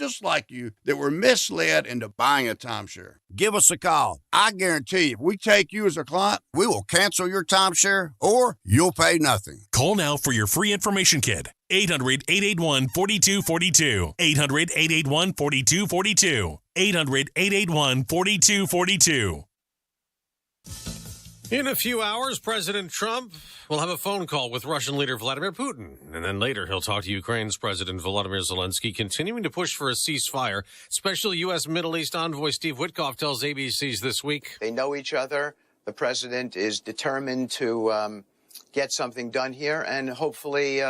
just like you that were misled into buying a timeshare. Give us a call. I guarantee you, if we take you as a client, we will cancel your timeshare or you'll pay nothing. Call now for your free information kit. 800-881-4242. 800-881-4242. 800-881-4242. In a few hours, President Trump will have a phone call with Russian leader Vladimir Putin. And then later, he'll talk to Ukraine's President Volodymyr Zelensky, continuing to push for a ceasefire. Special U.S. Middle East envoy Steve Witkoff tells ABC's This Week. They know each other. The president is determined to get something done here. And hopefully,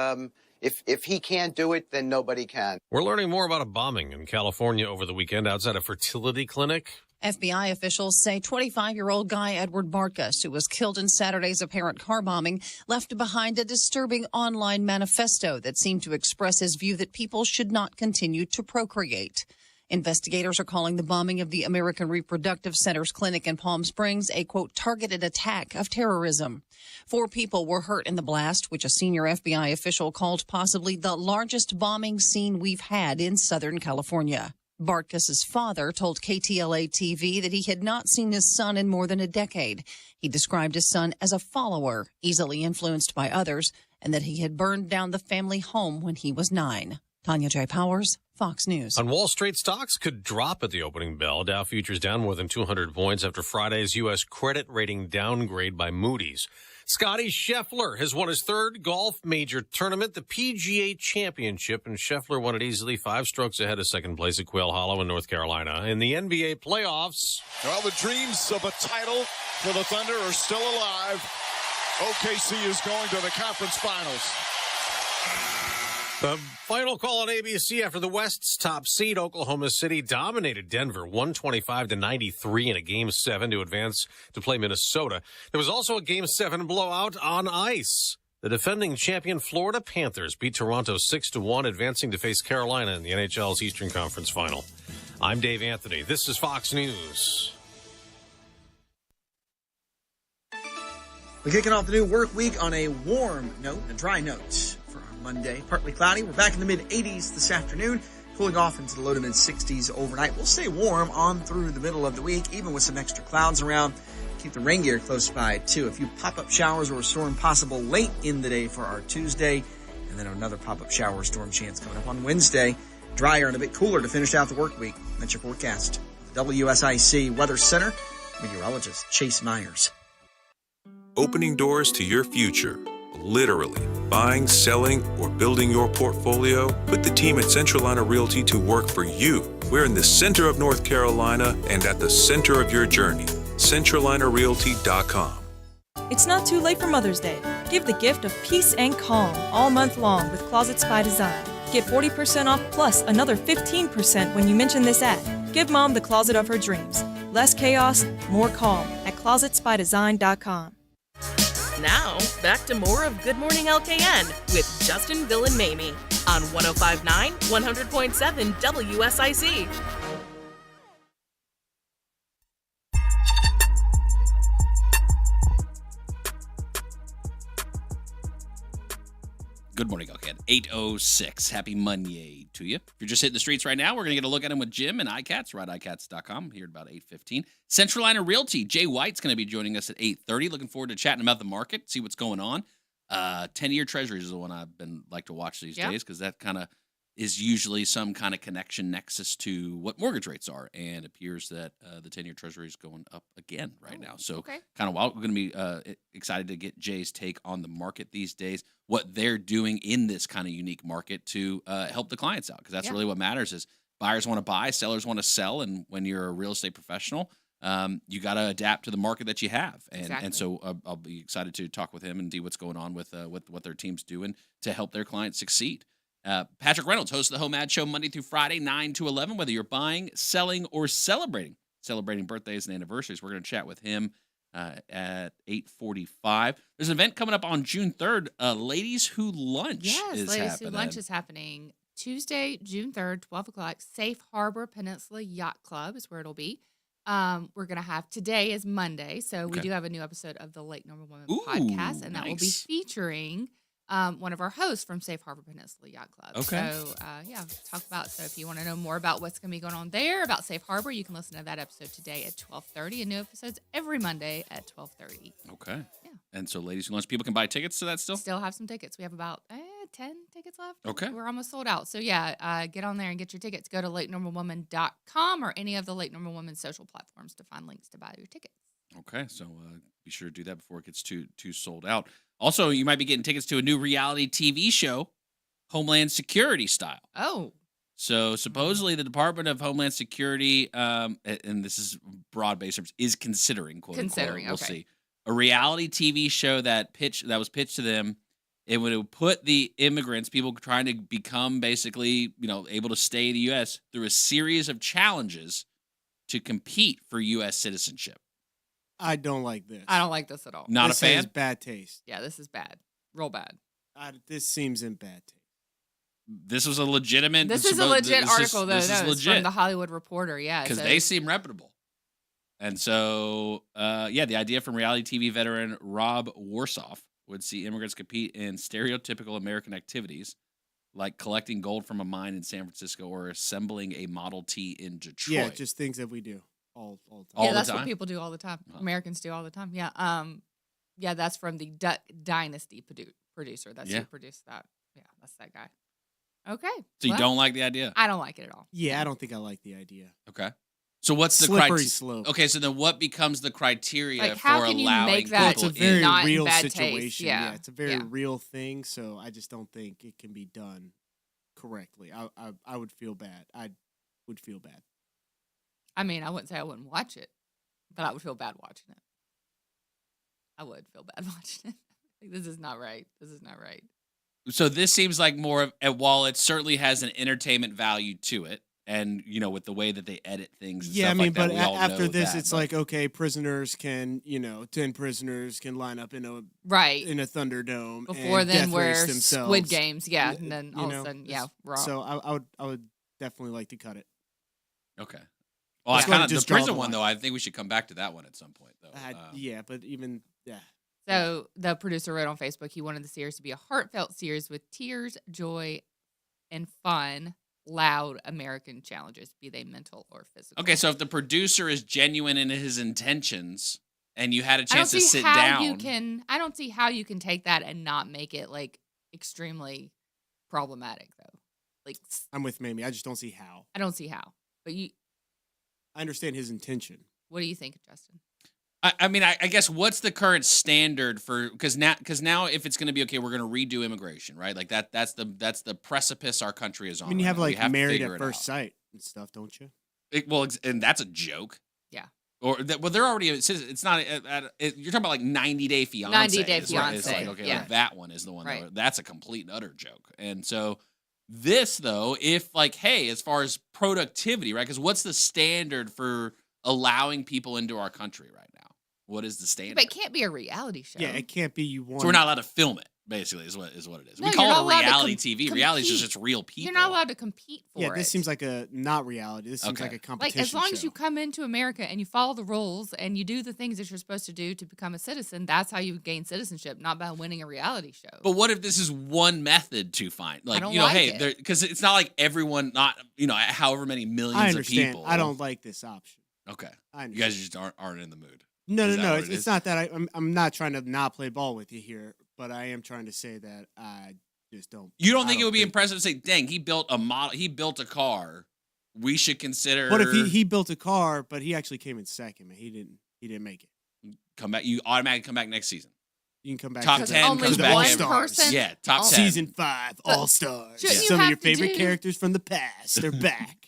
if he can't do it, then nobody can. We're learning more about a bombing in California over the weekend outside a fertility clinic. FBI officials say 25-year-old Guy Edward Bartkus, who was killed in Saturday's apparent car bombing, left behind a disturbing online manifesto that seemed to express his view that people should not continue to procreate. Investigators are calling the bombing of the American Reproductive Center's clinic in Palm Springs a, quote, targeted attack of terrorism. 4 people were hurt in the blast, which a senior FBI official called possibly the largest bombing scene we've had in Southern California. Bartkus's father told KTLA-TV that he had not seen his son in more than a decade. He described his son as a follower, easily influenced by others, and that he had burned down the family home when he was 9. Tanya J. Powers, Fox News. On Wall Street, stocks could drop at the opening bell. Dow futures down more than 200 points after Friday's U.S. credit rating downgrade by Moody's. Scotty Scheffler has won his 3rd golf major tournament, the PGA Championship, and Scheffler won it easily, 5 strokes ahead of second place at Quail Hollow in North Carolina. In the NBA playoffs, well, the dreams of a title for the Thunder are still alive. OKC is going to the conference finals. The final call on ABC after the West's top seed, Oklahoma City, dominated Denver 125-93 in a Game 7 to advance to play Minnesota. There was also a Game 7 blowout on ice. The defending champion Florida Panthers beat Toronto 6-1, advancing to face Carolina in the NHL's Eastern Conference Final. I'm Dave Anthony. This is Fox News. We're kicking off the new work week on a warm note, a dry note. Monday, partly cloudy. We're back in the mid-80s this afternoon, cooling off into the low to mid-60s overnight. We'll stay warm on through the middle of the week, even with some extra clouds around. Keep the rain gear close by, too. A few pop-up showers or a storm possible late in the day for our Tuesday, and then another pop-up shower or storm chance coming up on Wednesday. Drier and a bit cooler to finish out the work week. That's your forecast. WSIC Weather Center, meteorologist Chase Myers. Opening doors to your future. Literally, buying, selling, or building your portfolio? Put the team at Centralina Realty to work for you. We're in the center of North Carolina and at the center of your journey. CentralinaRealty.com. It's not too late for Mother's Day. Give the gift of peace and calm all month long with Closets by Design. Get 40% off plus another 15% when you mention this ad. Give Mom the closet of her dreams. Less chaos, more calm at ClosetSbyDesign.com. Now, back to more of Good Morning LKN with Justin, Bill, and Mamie on 105.9, 100.7 WSIC. Good morning, LKN. 8:06. Happy Monday to you. If you're just hitting the streets right now, we're going to get a look at him with Jim and ICATS. We're at ICATS.com here at about 8:15. Centralina Realty. Jay White's going to be joining us at 8:30. Looking forward to chatting about the market, see what's going on. 10-year treasuries is the one I've been like to watch these days because that kind of is usually some kind of connection nexus to what mortgage rates are. And it appears that the 10-year treasury is going up again right now. So kind of wild. We're going to be excited to get Jay's take on the market these days, what they're doing in this kind of unique market to help the clients out. Because that's really what matters is buyers want to buy, sellers want to sell. And when you're a real estate professional, you got to adapt to the market that you have. And so I'll be excited to talk with him and see what's going on with what their team's doing to help their clients succeed. Patrick Reynolds, host of the Home Ad Show Monday through Friday, 9 to 11, whether you're buying, selling, or celebrating birthdays and anniversaries. We're going to chat with him at 8:45. There's an event coming up on June 3rd. Ladies Who Lunch is happening. Yes, Ladies Who Lunch is happening Tuesday, June 3rd, 12 o'clock. Safe Harbor Peninsula Yacht Club is where it'll be. We're going to have, today is Monday, so we do have a new episode of the Late Normal Woman podcast, and that will be featuring one of our hosts from Safe Harbor Peninsula Yacht Club. Okay. So, talk about. So, if you want to know more about what's going to be going on there, about Safe Harbor, you can listen to that episode today at 12:30, and new episodes every Monday at 12:30. Okay. Yeah. And so, ladies and lunch, people can buy tickets to that still? Still have some tickets. We have about 10 tickets left. Okay. We're almost sold out. So, get on there and get your tickets. Go to latenormalwoman.com or any of the Late Normal Woman social platforms to find links to buy your tickets. Okay, so be sure to do that before it gets too sold out. Also, you might be getting tickets to a new reality TV show, Homeland Security style. Oh. So supposedly the Department of Homeland Security, and this is broad-based terms, is considering, quote unquote, we'll see, a reality TV show that was pitched to them. It would put the immigrants, people trying to become basically, able to stay in the U.S. through a series of challenges to compete for U.S. citizenship. I don't like this. I don't like this at all. Not this a fan? Is bad taste. Yeah, this is bad. Real bad. This seems in bad taste. This was a legitimate... This is a legit article, though. This is legit. It's from the Hollywood Reporter, yeah. Because they seem reputable. And so, the idea from reality TV veteran Rob Warsoff would see immigrants compete in stereotypical American activities like collecting gold from a mine in San Francisco or assembling a Model T in Detroit. Yeah, just things that we do all the time. Yeah, that's what people do all the time. Americans do all the time. Yeah. That's from the Duck Dynasty producer. That's who produced that. Yeah, that's that guy. Okay. So you don't like the idea? I don't like it at all. Yeah, I don't think I like the idea. Okay. So what's the slippery slope? Okay, so then what becomes the criteria how for can you allowing make that people it's a very not real in bad situation. taste? Yeah. It's a very real thing, so I just don't think it can be done correctly. I would feel bad. I would feel bad. I mean, I wouldn't say I wouldn't watch it, but I would feel bad watching it. I would feel bad watching it. Like, this is not right. This is not right. So this seems like more of, while it certainly has an entertainment value to it, and with the way that they edit things. And stuff like that, but we all after know this, that, it's like, okay, prisoners can, 10 prisoners can line up in a Thunderdome before and then death we're race themselves. Squid Games, and then all of a sudden, raw. So I would definitely like to cut it. Okay. Well, Let's I kind of just the prison draw the one line. though. I think we should come back to that one at some point, though. But even. So the producer wrote on Facebook he wanted the series to be a heartfelt series with tears, joy, and fun, loud American challenges, be they mental or physical. Okay, so if the producer is genuine in his intentions, and you had a chance to sit I don't see how you can take that and not make it like extremely problematic, though. Like, I'm with Mamie. I just don't see how. I don't see how. But I understand his intention. What do you think, Justin? I mean, I guess what's the current standard for because now if it's going to be okay, we're going to redo immigration, right? Like that's the precipice our country is on. I mean, you have right now. Married at First Sight and stuff, don't you? And that's a joke. Yeah. They're already. It's not. You're talking about like 90 Day Fiance. 90 Day Fiance. Like that one is the one. Right. That's a complete and utter joke. And so this though, if hey, as far as productivity, right? Because what's the standard for allowing people into our country right now? What is the standard? But it can't be a reality show. Yeah, it can't be you want. So we're not allowed to film it. Basically, is what it is. No, we call you're not it reality allowed to TV. Reality is just real people. You're not allowed to compete for it. Yeah, this seems like a not reality. This seems like a competition. Like as long show. as you come into America and you follow the rules and you do the things that you're supposed to do to become a citizen, that's how you gain citizenship, not by winning a reality show. But what if this is one method to find? Like, I don't like hey, it. because it's not like everyone, not however many millions I of understand. people. I don't like this option. Okay, I you guys just aren't in the mood. No. What It's not that I'm not trying to not play ball with you here, but I am trying to say that I just don't. You don't think it would be impressive to say, "Dang, he built a model. He built a car. We should consider." What if he built a car, but he actually came in second? Man, he didn't make it. Come back. You automatically come back next season. You can come back. Top to 10 only comes one back. person? Yeah, top 10. Season 5, All Stars. Shouldn't you Some of have your to favorite do- characters from the past. They're back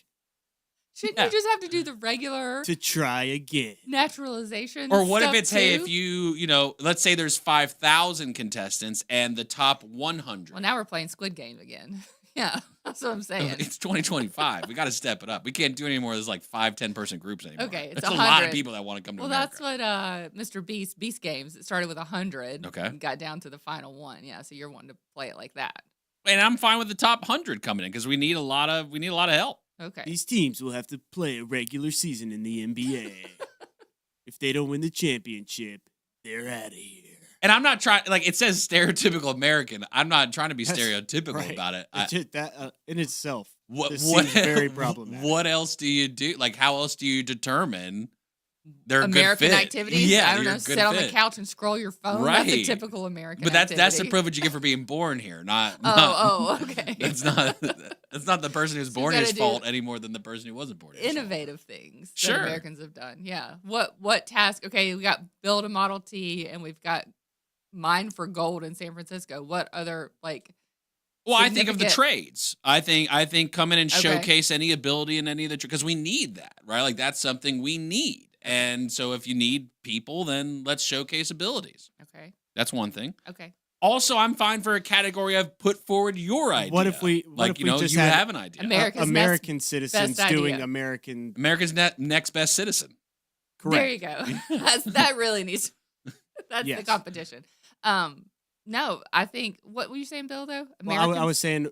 Shouldn't you just have to do the regular to try again. naturalization? Or what if stuff it's hey, too? if you let's say there's 5,000 contestants and the top 100. Well, now we're playing Squid Game again. Yeah, that's what I'm saying. It's 2025. We got to step it up. We can't do any more of those like 5-10 person groups anymore. Okay, it's That's a lot of 100. people that want to come to Well, America. that's what Mr. Beast Games. It started with 100. Okay. And got down to the final one. Yeah, so you're wanting to play it like that. And I'm fine with the top 100 coming in because we need a lot of help. Okay. These teams will have to play a regular season in the NBA. If they don't win the championship, they're out of here. And I'm not trying, like, it says stereotypical American. I'm not trying to be stereotypical right. about it. It's just that in itself, What seems very problematic. What else do you do? Like, how else do you determine they're a American good fit? activities? Yeah, I don't you're know, a good sit on the fit. couch and scroll your phone. Right. That's a typical American But that's the activity. privilege you get for being born here, not. Okay. That's not the person who's born here's gotta fault any more than the person who wasn't born here. Innovative things Sure. that Americans have done. Yeah. What task? Okay, we got build a Model T, and we've got mine for gold in San Francisco. What other Well, I think of the significant- trades. I think come in and Okay. showcase any ability in any of the because we need that, right? Like that's something we need. And so if you need people, then let's showcase abilities. Okay. That's one thing. Okay. Also, I'm fine for a category of put forward your idea. What if we just had have an idea? American citizens best doing idea. America's next best citizen. Correct. There you go. That really needs. That's Yes. the competition. No, I think. What were you saying, Bill? Though Well, I was saying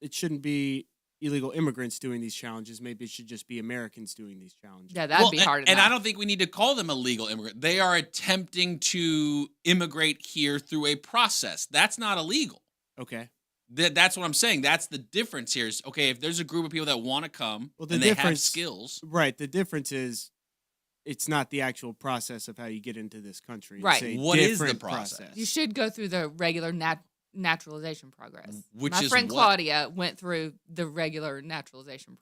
it shouldn't be illegal immigrants doing these challenges. Maybe it should just be Americans doing these challenges. Yeah, that'd be hard And enough. I don't think we need to call them illegal immigrant. They are attempting to immigrate here through a process. That's not illegal. Okay. That's what I'm saying. That's the difference here. Is okay if there's a group of people that want to come and they have skills. Right. The difference is it's not the actual process of how you get into this country. Right. It's a What is the different process? You should go through the regular naturalization progress. Which My is friend what? Claudia went through the regular naturalization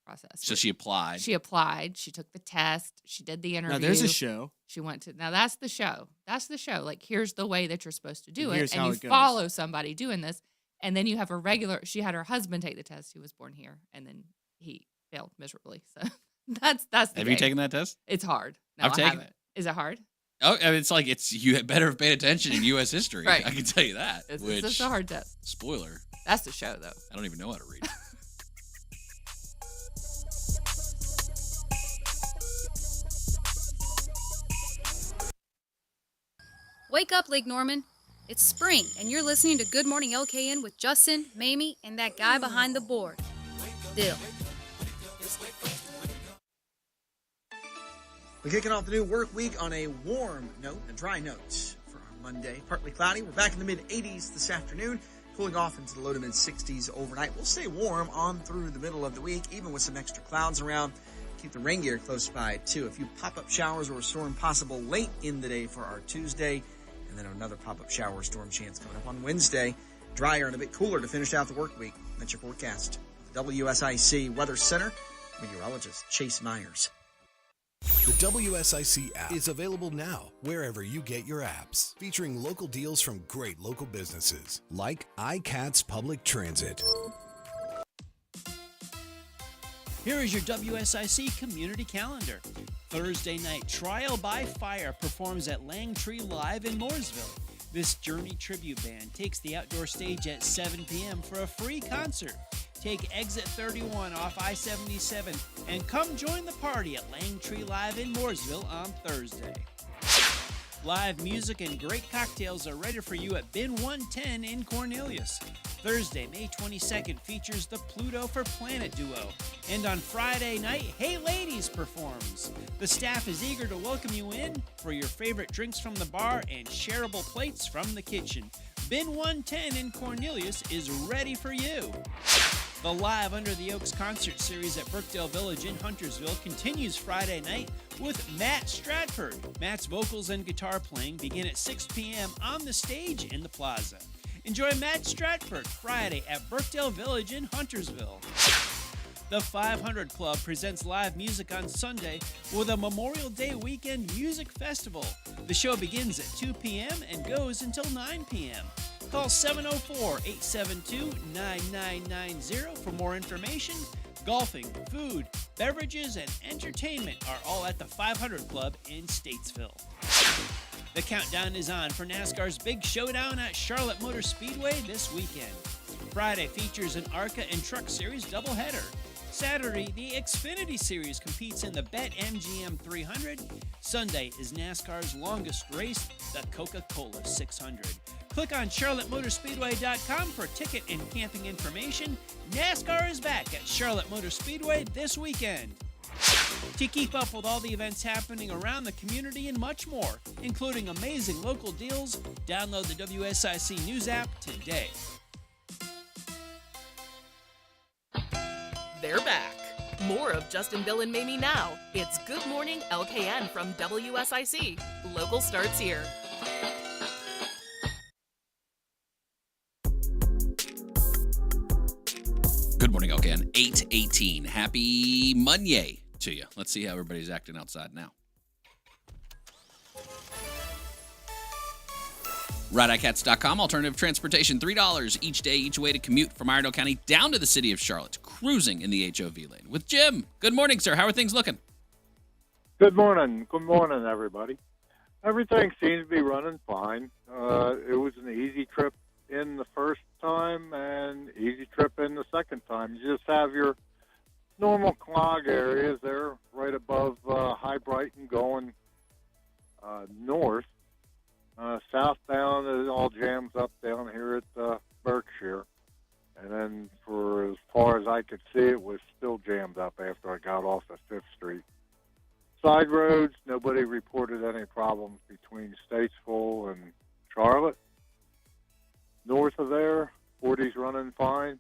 process. So she applied. She applied. She took the test. She did the interview. Now there's a show. She went to. Now that's the show. That's the show. Like here's the way that you're supposed to do And it, here's and how you it goes. follow somebody doing this, and then you have a regular. She had her husband take the test, who was born here, and then he failed miserably. So that's the. Have game. you taken that test? It's hard. No, I've I taken haven't. Is it hard? Oh, I mean, it's you had better have paid attention in U.S. history. Right. I can tell you that. It's which just a hard test. spoiler. That's the show, though. I don't even know how to read. Wake up, Lake Norman. It's spring, and you're listening to Good Morning LKN with Justin, Mamie, and that guy behind the board, Bill. We're kicking off the new work week on a warm note, a dry note for our Monday. Partly cloudy. We're back in the mid-80s this afternoon, cooling off into the low to mid-60s overnight. We'll stay warm on through the middle of the week, even with some extra clouds around. Keep the rain gear close by, too. A few pop-up showers or a storm possible late in the day for our Tuesday, and then another pop-up shower or storm chance coming up on Wednesday. Drier and a bit cooler to finish out the work week. That's your forecast. The WSIC Weather Center, meteorologist Chase Myers. The WSIC app is available now wherever you get your apps, featuring local deals from great local businesses like ICATS Public Transit. Here is your WSIC community calendar. Thursday night, Trial by Fire performs at Langtree Live in Mooresville. This Journey tribute band takes the outdoor stage at 7 p.m. for a free concert. Take exit 31 off I-77 and come join the party at Langtree Live in Mooresville on Thursday. Live music and great cocktails are ready for you at Bin 110 in Cornelius. Thursday, May 22nd features the Pluto for Planet duo. And on Friday night, Hey Ladies performs. The staff is eager to welcome you in for your favorite drinks from the bar and shareable plates from the kitchen. Bin 110 in Cornelius is ready for you. The Live Under the Oaks concert series at Brookdale Village in Huntersville continues Friday night with Matt Stratford. Matt's vocals and guitar playing begin at 6 p.m. on the stage in the plaza. Enjoy Matt Stratford Friday at Brookdale Village in Huntersville. The 500 Club presents live music on Sunday with a Memorial Day weekend music festival. The show begins at 2 p.m. and goes until 9 p.m. Call 704-872-9990 for more information. Golfing, food, beverages, and entertainment are all at the 500 Club in Statesville. The countdown is on for NASCAR's big showdown at Charlotte Motor Speedway this weekend. Friday features an ARCA and Truck Series doubleheader. Saturday, the Xfinity Series competes in the BetMGM 300. Sunday is NASCAR's longest race, the Coca-Cola 600. Click on charlottemotorspeedway.com for ticket and camping information. NASCAR is back at Charlotte Motor Speedway this weekend. To keep up with all the events happening around the community and much more, including amazing local deals, download the WSIC News app today. They're back. More of Justin, Bill, and Mamie now. It's Good Morning LKN from WSIC. Local starts here. Good morning, LKN. 8:18. Happy Monday to you. Let's see how everybody's acting outside now. RideICATS.com. Alternative transportation, $3 each day, each way to commute from Iredell County down to the city of Charlotte, cruising in the HOV lane. With Jim. Good morning, sir. How are things looking? Good morning. Good morning, everybody. Everything seems to be running fine. It was an easy trip in the first time and easy trip in the second time. You just have your normal clog areas there right above High Brighton going north. Southbound, it all jams up down here at Berkshire. And then for as far as I could see, it was still jammed up after I got off at 5th Street. Side roads, nobody reported any problems between Statesville and Charlotte. North of there, 40's running fine,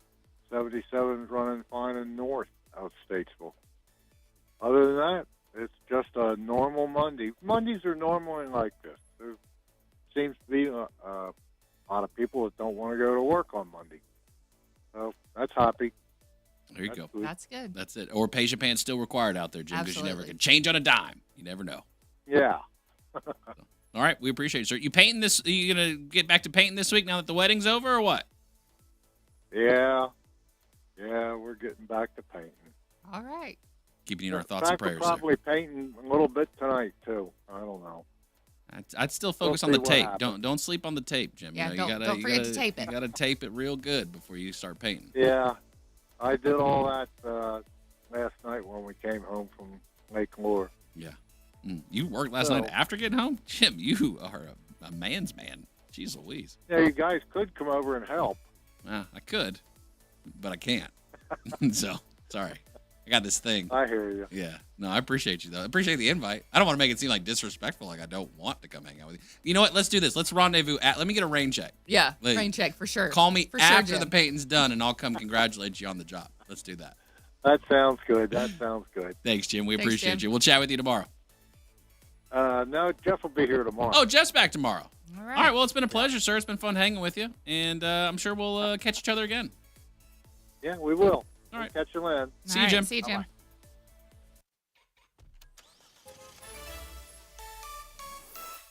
77's running fine in north of Statesville. Other than that, it's just a normal Monday. Mondays are normally like this. There seems to be a lot of people that don't want to go to work on Monday. So that's happy. There you go. Good. That's good. That's it. Or patient pan still required out there, Jim, because you never can change on a dime. You never know. Yeah. All right, we appreciate it, sir. You painting this? Are you gonna get back to painting this week now that the wedding's over, or what? Yeah, we're getting back to painting. All right. Keeping you in our thoughts and prayers. Probably painting a little bit tonight too. I don't know. I'd still focus on the tape. Don't sleep on the tape, Jim. Yeah, you know, don't forget to tape it. You gotta tape it real good before you start painting. Yeah, I did all that last night when we came home from Lake Lure. Yeah. You worked last night after getting home? Jim, you are a man's man. Jeez Louise. Yeah, you guys could come over and help. I could, but I can't. So, sorry. I got this thing. I hear you. Yeah. No, I appreciate you, though. I appreciate the invite. I don't want to make it seem like disrespectful, like I don't want to come hang out with you. You know what? Let's do this. Let's rendezvous let me get a rain check. Yeah, rain check for sure. Call me for after sure, the painting's done, and I'll come congratulate you on the job. Let's do that. That sounds good. Thanks, Jim. We Thanks, appreciate Jim. you. We'll chat with you tomorrow. No, Jeff will be here tomorrow. Oh, Jeff's back tomorrow. All All right. Well, it's been a pleasure, sir. It's been fun hanging with you, and I'm sure we'll catch each other again. Yeah, we will. All right. Catch you later. See you, Jim. See you, Jim. Bye-bye.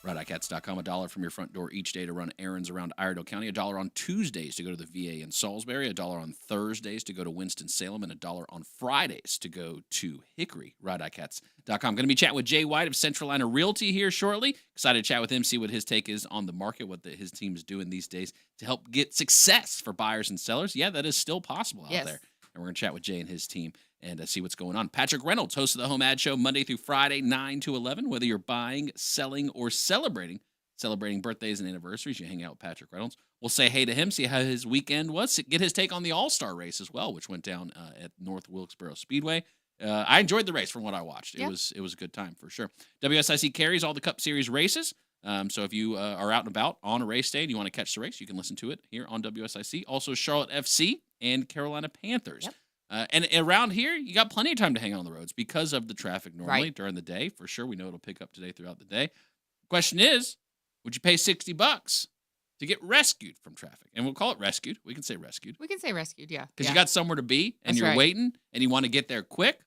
RideICATS.com, $1 from your front door each day to run errands around Iredell County, $1 on Tuesdays to go to the VA in Salisbury, $1 on Thursdays to go to Winston-Salem, and $1 on Fridays to go to Hickory. RideICATS.com. Going to be chatting with Jay White of Centralina Realty here shortly. Excited to chat with him, see what his take is on the market, what his team is doing these days to help get success for buyers and sellers. Yeah, that is still possible out there. And we're going to chat with Jay and his team and see what's going on. Patrick Reynolds, host of the Home Ad Show, Monday through Friday, 9 to 11. Whether you're buying, selling, or celebrating birthdays and anniversaries, you hang out with Patrick Reynolds. We'll say hey to him, see how his weekend was, get his take on the All-Star race as well, which went down at North Wilkesboro Speedway. I enjoyed the race from what I watched. It was a good time for sure. WSIC carries all the Cup Series races. So if you are out and about on a race day and you want to catch the race, you can listen to it here on WSIC. Also Charlotte FC and Carolina Panthers. Yep. And around here, you got plenty of time to hang out on the roads because of the traffic normally Right. during the day. For sure, we know it'll pick up today throughout the day. Question is, would you pay $60 to get rescued from traffic? And we'll call it rescued. We can say rescued. We can say rescued, yeah. Because you got somewhere to be and That's you're right. waiting and you want to get there quick.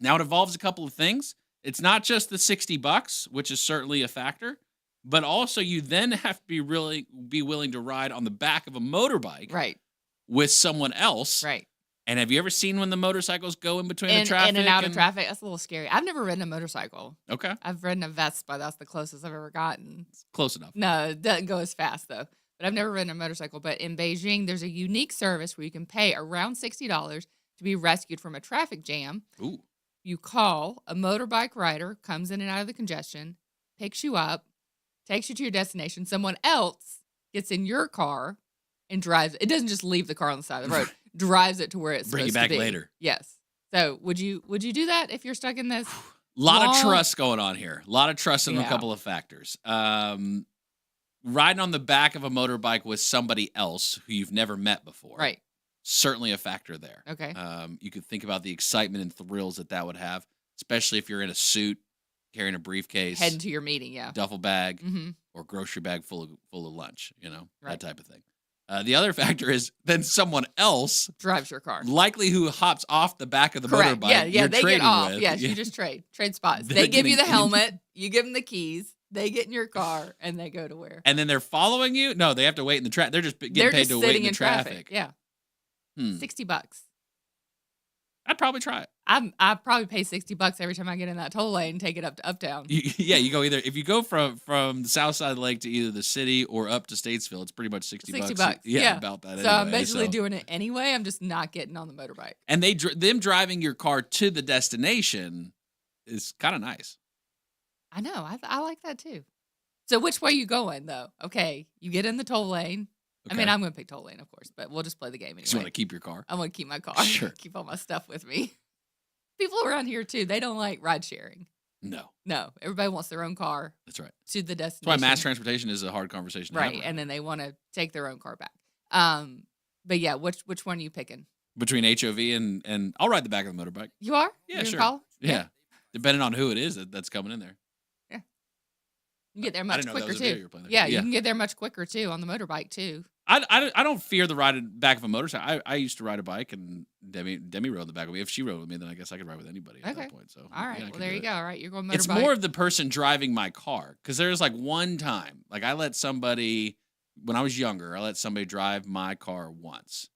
Now it involves a couple of things. It's not just the $60, which is certainly a factor, but also you then have to be willing to ride on the back of a motorbike Right. with someone else. Right. And have you ever seen when the motorcycles go in between the traffic? In and out of traffic. That's a little scary. I've never ridden a motorcycle. Okay. I've ridden a Vespa. That's the closest I've ever gotten. Close enough. No, it doesn't go as fast, though. But I've never ridden a motorcycle. But in Beijing, there's a unique service where you can pay around $60 to be rescued from a traffic jam. Ooh. You call, a motorbike rider comes in and out of the congestion, picks you up, takes you to your destination. Someone else gets in your car and drives. It doesn't just leave the car on the side of the road. Drives it to where it's Bring you supposed to back be. later. Yes. So would you do that if you're stuck in this? A lot of trust going on here. A lot of trust in a Yeah. couple of factors. Riding on the back of a motorbike with somebody else who you've never met before. Right. Certainly a factor there. Okay. You could think about the excitement and thrills that would have, especially if you're in a suit, carrying a briefcase, Heading to your meeting, yeah. duffel bag, Mm-hmm. or grocery bag full of lunch, Right. that type of thing. The other factor is then someone else Drives your car. likely who hops off the back of the Correct. motorbike. Yeah, you're they get trading off. with. Yes, Yeah. you just trade spots. They're They give you the getting- helmet, you give them the keys, they get in your car, and they go to where? And then they're following you? No, they have to wait in the traffic. They're just getting They're paid just to wait sitting in the traffic. Yeah. $60. I'd probably try it. I probably pay $60 every time I get in that toll lane and take it up to Uptown. Yeah, you go either if you go from the south side of the lake to either the city or up to Statesville, it's pretty much $60. Yeah, about that. So I'm anyway, basically doing it anyway. I'm just not getting on the motorbike. And them driving your car to the destination is kind of nice. I know. I like that too. So which way you going though? Okay, you get in the toll lane. I mean, Okay. I'm going to pick toll lane, of course, but we'll just play the game anyway. You want to keep your car? I want to keep my car. Sure. Keep all my stuff with me. People around here too, they don't like ride sharing. No. No, everybody wants their own car. That's right. To the That's destination. why mass transportation is a hard conversation to have Right, right and then they want to take their own car back. But yeah, which one are you picking? between HOV and I'll ride the back of the motorbike. You are? Yeah, You're in sure. college? Yeah. Depending on who it is that's coming in there. You get there I much didn't know that quicker was a video too. you were playing there. Yeah, Yeah. you can get there much quicker too on the motorbike too. I don't fear the ride back of a motorcycle. I used to ride a bike, and Demi rode the back with me. If she rode with me, then I guess I could ride with anybody at that point. So All right. yeah, I Well, could there do you it. go. All right. You're going motorbike. It's more of the person driving my car, because there's like one time, like I let somebody when I was younger, I let somebody drive my car once,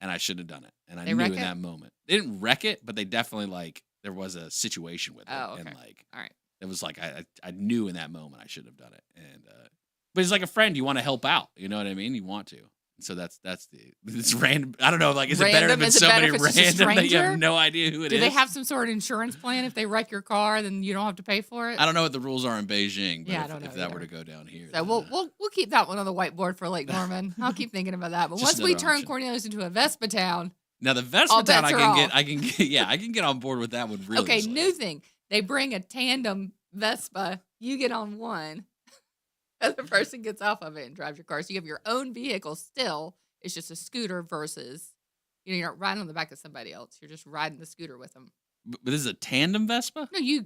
and I shouldn't have done it, and I They knew wreck in it? that moment they didn't wreck it, but they definitely there was a situation with it, Oh, okay. and like all right. it was like I knew in that moment I shouldn't have done it, and but it's like a friend, you want to help out, you know what I mean? You want to. So that's it's random. I don't know. Like, is it better if Random? it's Is it better somebody if it's just a random that you have stranger? no idea who it is? Do they have some sort of insurance plan? If they wreck your car, then you don't have to pay for it. I don't know what the rules are in Beijing, but Yeah, I if, don't know if that either. were to go down here, So we'll keep that one on the whiteboard for Lake Norman. I'll keep thinking about that. But Just once we another turn option. Cornelius into a Vespa town, now the Vespa all town, bets I are can off. get, I can get on board with that one really. okay, easily. new thing. They bring a tandem Vespa. You get on one. The other person gets off of it and drives your car. So you have your own vehicle still. It's just a scooter versus, you're not riding on the back of somebody else. You're just riding the scooter with them. But this is a tandem Vespa. No,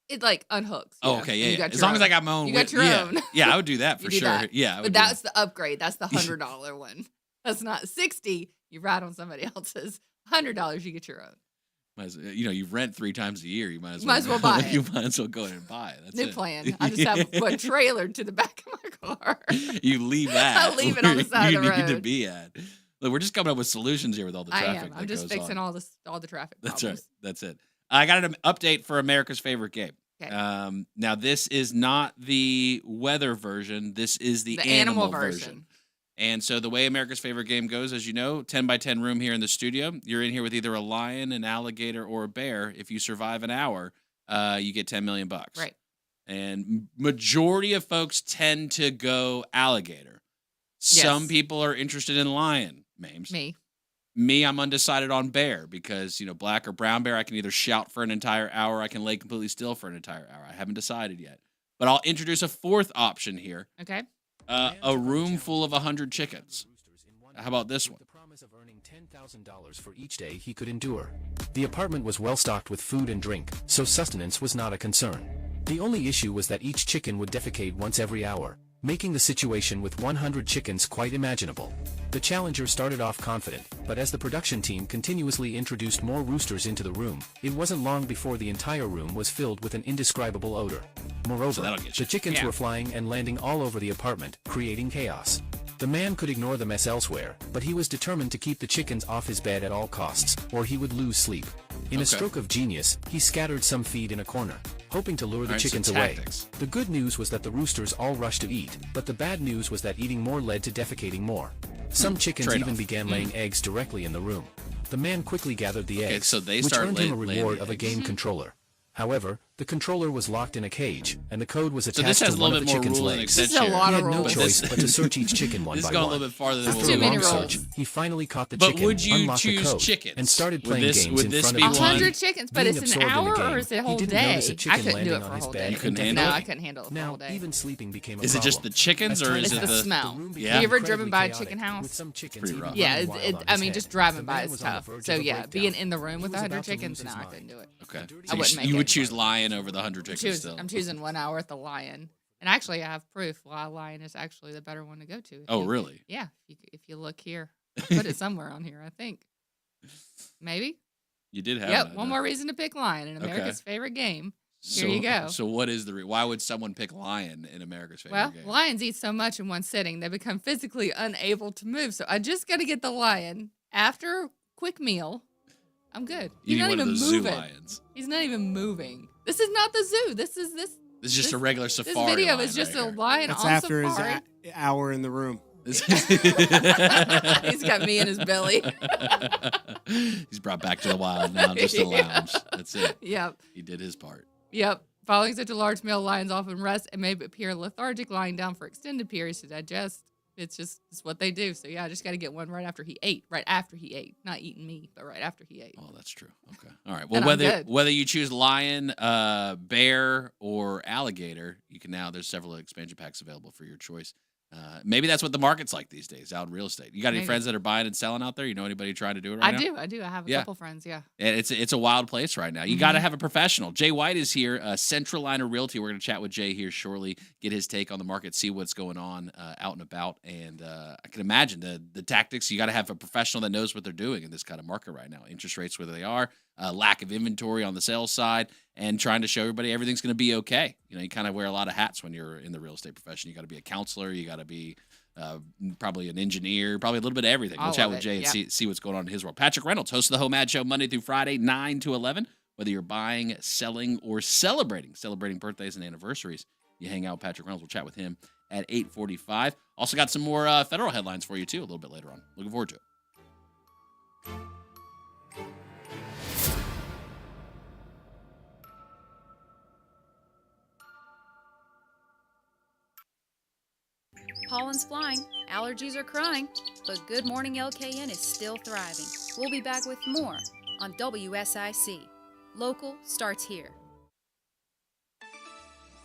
it like unhooks. Oh, yeah, okay, and yeah. you yeah. got As your long as own. I got my own. You got your yeah. own. Yeah, I would do that You for do sure. that. Yeah, I would But do that's the upgrade. That's the $100 one. That's not $60. You ride on somebody else's. $100. You get your own. You rent 3 times a year. You might Might as well buy it. You might as well go ahead and buy it. That's New it. plan. I just have a trailer to the back of my car. You leave that. I leave it on the side you of the need to road. be at. Look, we're just coming up with solutions here with all the I traffic. am. that I'm just goes fixing on. all the traffic That's problems. right. That's it. I got an update for America's favorite game. Okay. Now, this is not the weather version. This is the animal version. And so the way America's favorite game goes, as you know, 10 by 10 room here in the studio. You're in here with either a lion, an alligator, or a bear. If you survive an hour, you get $10 million. Right. And majority of folks tend to go alligator. Yes. Some people are interested in lion, Mames. Me, I'm undecided on bear because, black or brown bear, I can either shout for an entire hour, I can lay completely still for an entire hour. I haven't decided yet. But I'll introduce a fourth option here. Okay. A room full of 100 chickens. How about this one? $10,000 for each day he could endure. The apartment was well stocked with food and drink, so sustenance was not a concern. The only issue was that each chicken would defecate once every hour, making the situation with 100 chickens quite imaginable. The challenger started off confident, but as the production team continuously introduced more roosters into the room, it wasn't long before the entire room was filled with an indescribable odor. Moreover, So that'll get you. the chickens Yeah. were flying and landing all over the apartment, creating chaos. The man could ignore the mess elsewhere, but he was determined to keep the chickens off his bed at all costs, or he would lose sleep. In a Okay. stroke of genius, he scattered some feed in a corner, hoping to lure the Alright, so chickens away. tactics. The good news was that the roosters all rushed to eat, but the bad news was that eating more led to defecating more. Some chickens Trade-off. even began laying eggs directly in the room. The man quickly gathered the Okay, eggs, so they which start earned him a laying reward the of a eggs. game controller. However, The controller was locked in a cage, and the code was So attached this has to a one little of bit the more chicken's rule and legs. extension. This is a lot He of had no rules. choice but to search each chicken one This by is going one. a little bit farther than After what a we long were search, told. he finally caught the But chicken, would you unlocked the choose code, chickens? and started Would playing this- games would in this front be of the one- 100 chickens, but Being it's an absorbed in the hour game, or is it a he whole didn't day? notice a I chicken couldn't do landing it on for a his whole bed day. You couldn't indefinitely. handle No, it? I couldn't handle it for a whole Now, day. even sleeping became a Is it just the problem. chickens, As or time is it passed, the- smell. room Yeah. became Have you ever driven incredibly by a chaotic, chicken house? with some chickens Pretty even rough. Yeah, running wild on I his mean, head. just driving The by man is was on the tough. verge So of a yeah, breakdown. being in the room He with was 100 about to chickens, lose no, his I mind. couldn't do it. Okay. I wouldn't make You it. would choose lion over the 100 chickens still. I'm choosing 1 hour at the Lion. And actually, I have proof why Lion is actually the better one to go to. Oh, really? Yeah. If you look here, I put it somewhere on here, I think. Maybe? You did have Yep. that, One huh? more reason to pick Lion in Okay. America's favorite game. So, Here you go. So what is why would someone pick lion in America's favorite Well, game? lions eat so much in one sitting, they become physically unable to move. So I just got to get the lion after a quick meal. I'm good. You He's need not one of even those zoo moving. lions. He's not even moving. This is not the zoo. This is This is just a regular safari. This video lion is just right a here. lion That's on after safari. his hour in the room. He's got me in his belly. He's brought back to the wild now, just a lounge. That's it. Yep. He did his part. Yep. Following such a large meal, lions often rest and may appear lethargic, lying down for extended periods to digest. It's what they do. So yeah, I just got to get one right after he ate. Not eating me, but right after he ate. Oh, that's true. Okay. All right. Well, And I'm good. whether you choose lion, bear, or alligator, you can now. There's several expansion packs available for your choice. Maybe that's what the market's like these days out in real estate. You got any Maybe. friends that are buying and selling out there? You know anybody trying to do it right now? I do. I have a Yeah. couple friends. Yeah. And it's a wild place right now. You got to have a professional. Jay White is here, Centralina Realty. We're going to chat with Jay here shortly, get his take on the market, see what's going on out and about. And I can imagine the tactics. You got to have a professional that knows what they're doing in this kind of market right now. Interest rates, where they are, lack of inventory on the sales side, and trying to show everybody everything's going to be okay. You know, you kind of wear a lot of hats when you're in the real estate profession. You got to be a counselor. You got to be probably an engineer, probably a little bit of everything. We'll All chat of with it, Jay and yep. see what's going on in his world. Patrick Reynolds, host of the Home Ad Show, Monday through Friday, 9 to 11. Whether you're buying, selling, or celebrating birthdays and anniversaries, you hang out with Patrick Reynolds. We'll chat with him at 8:45. Also got some more federal headlines for you, too, a little bit later on. Looking forward to it. Pollen's flying, allergies are crying, but Good Morning LKN is still thriving. We'll be back with more on WSIC. Local starts here.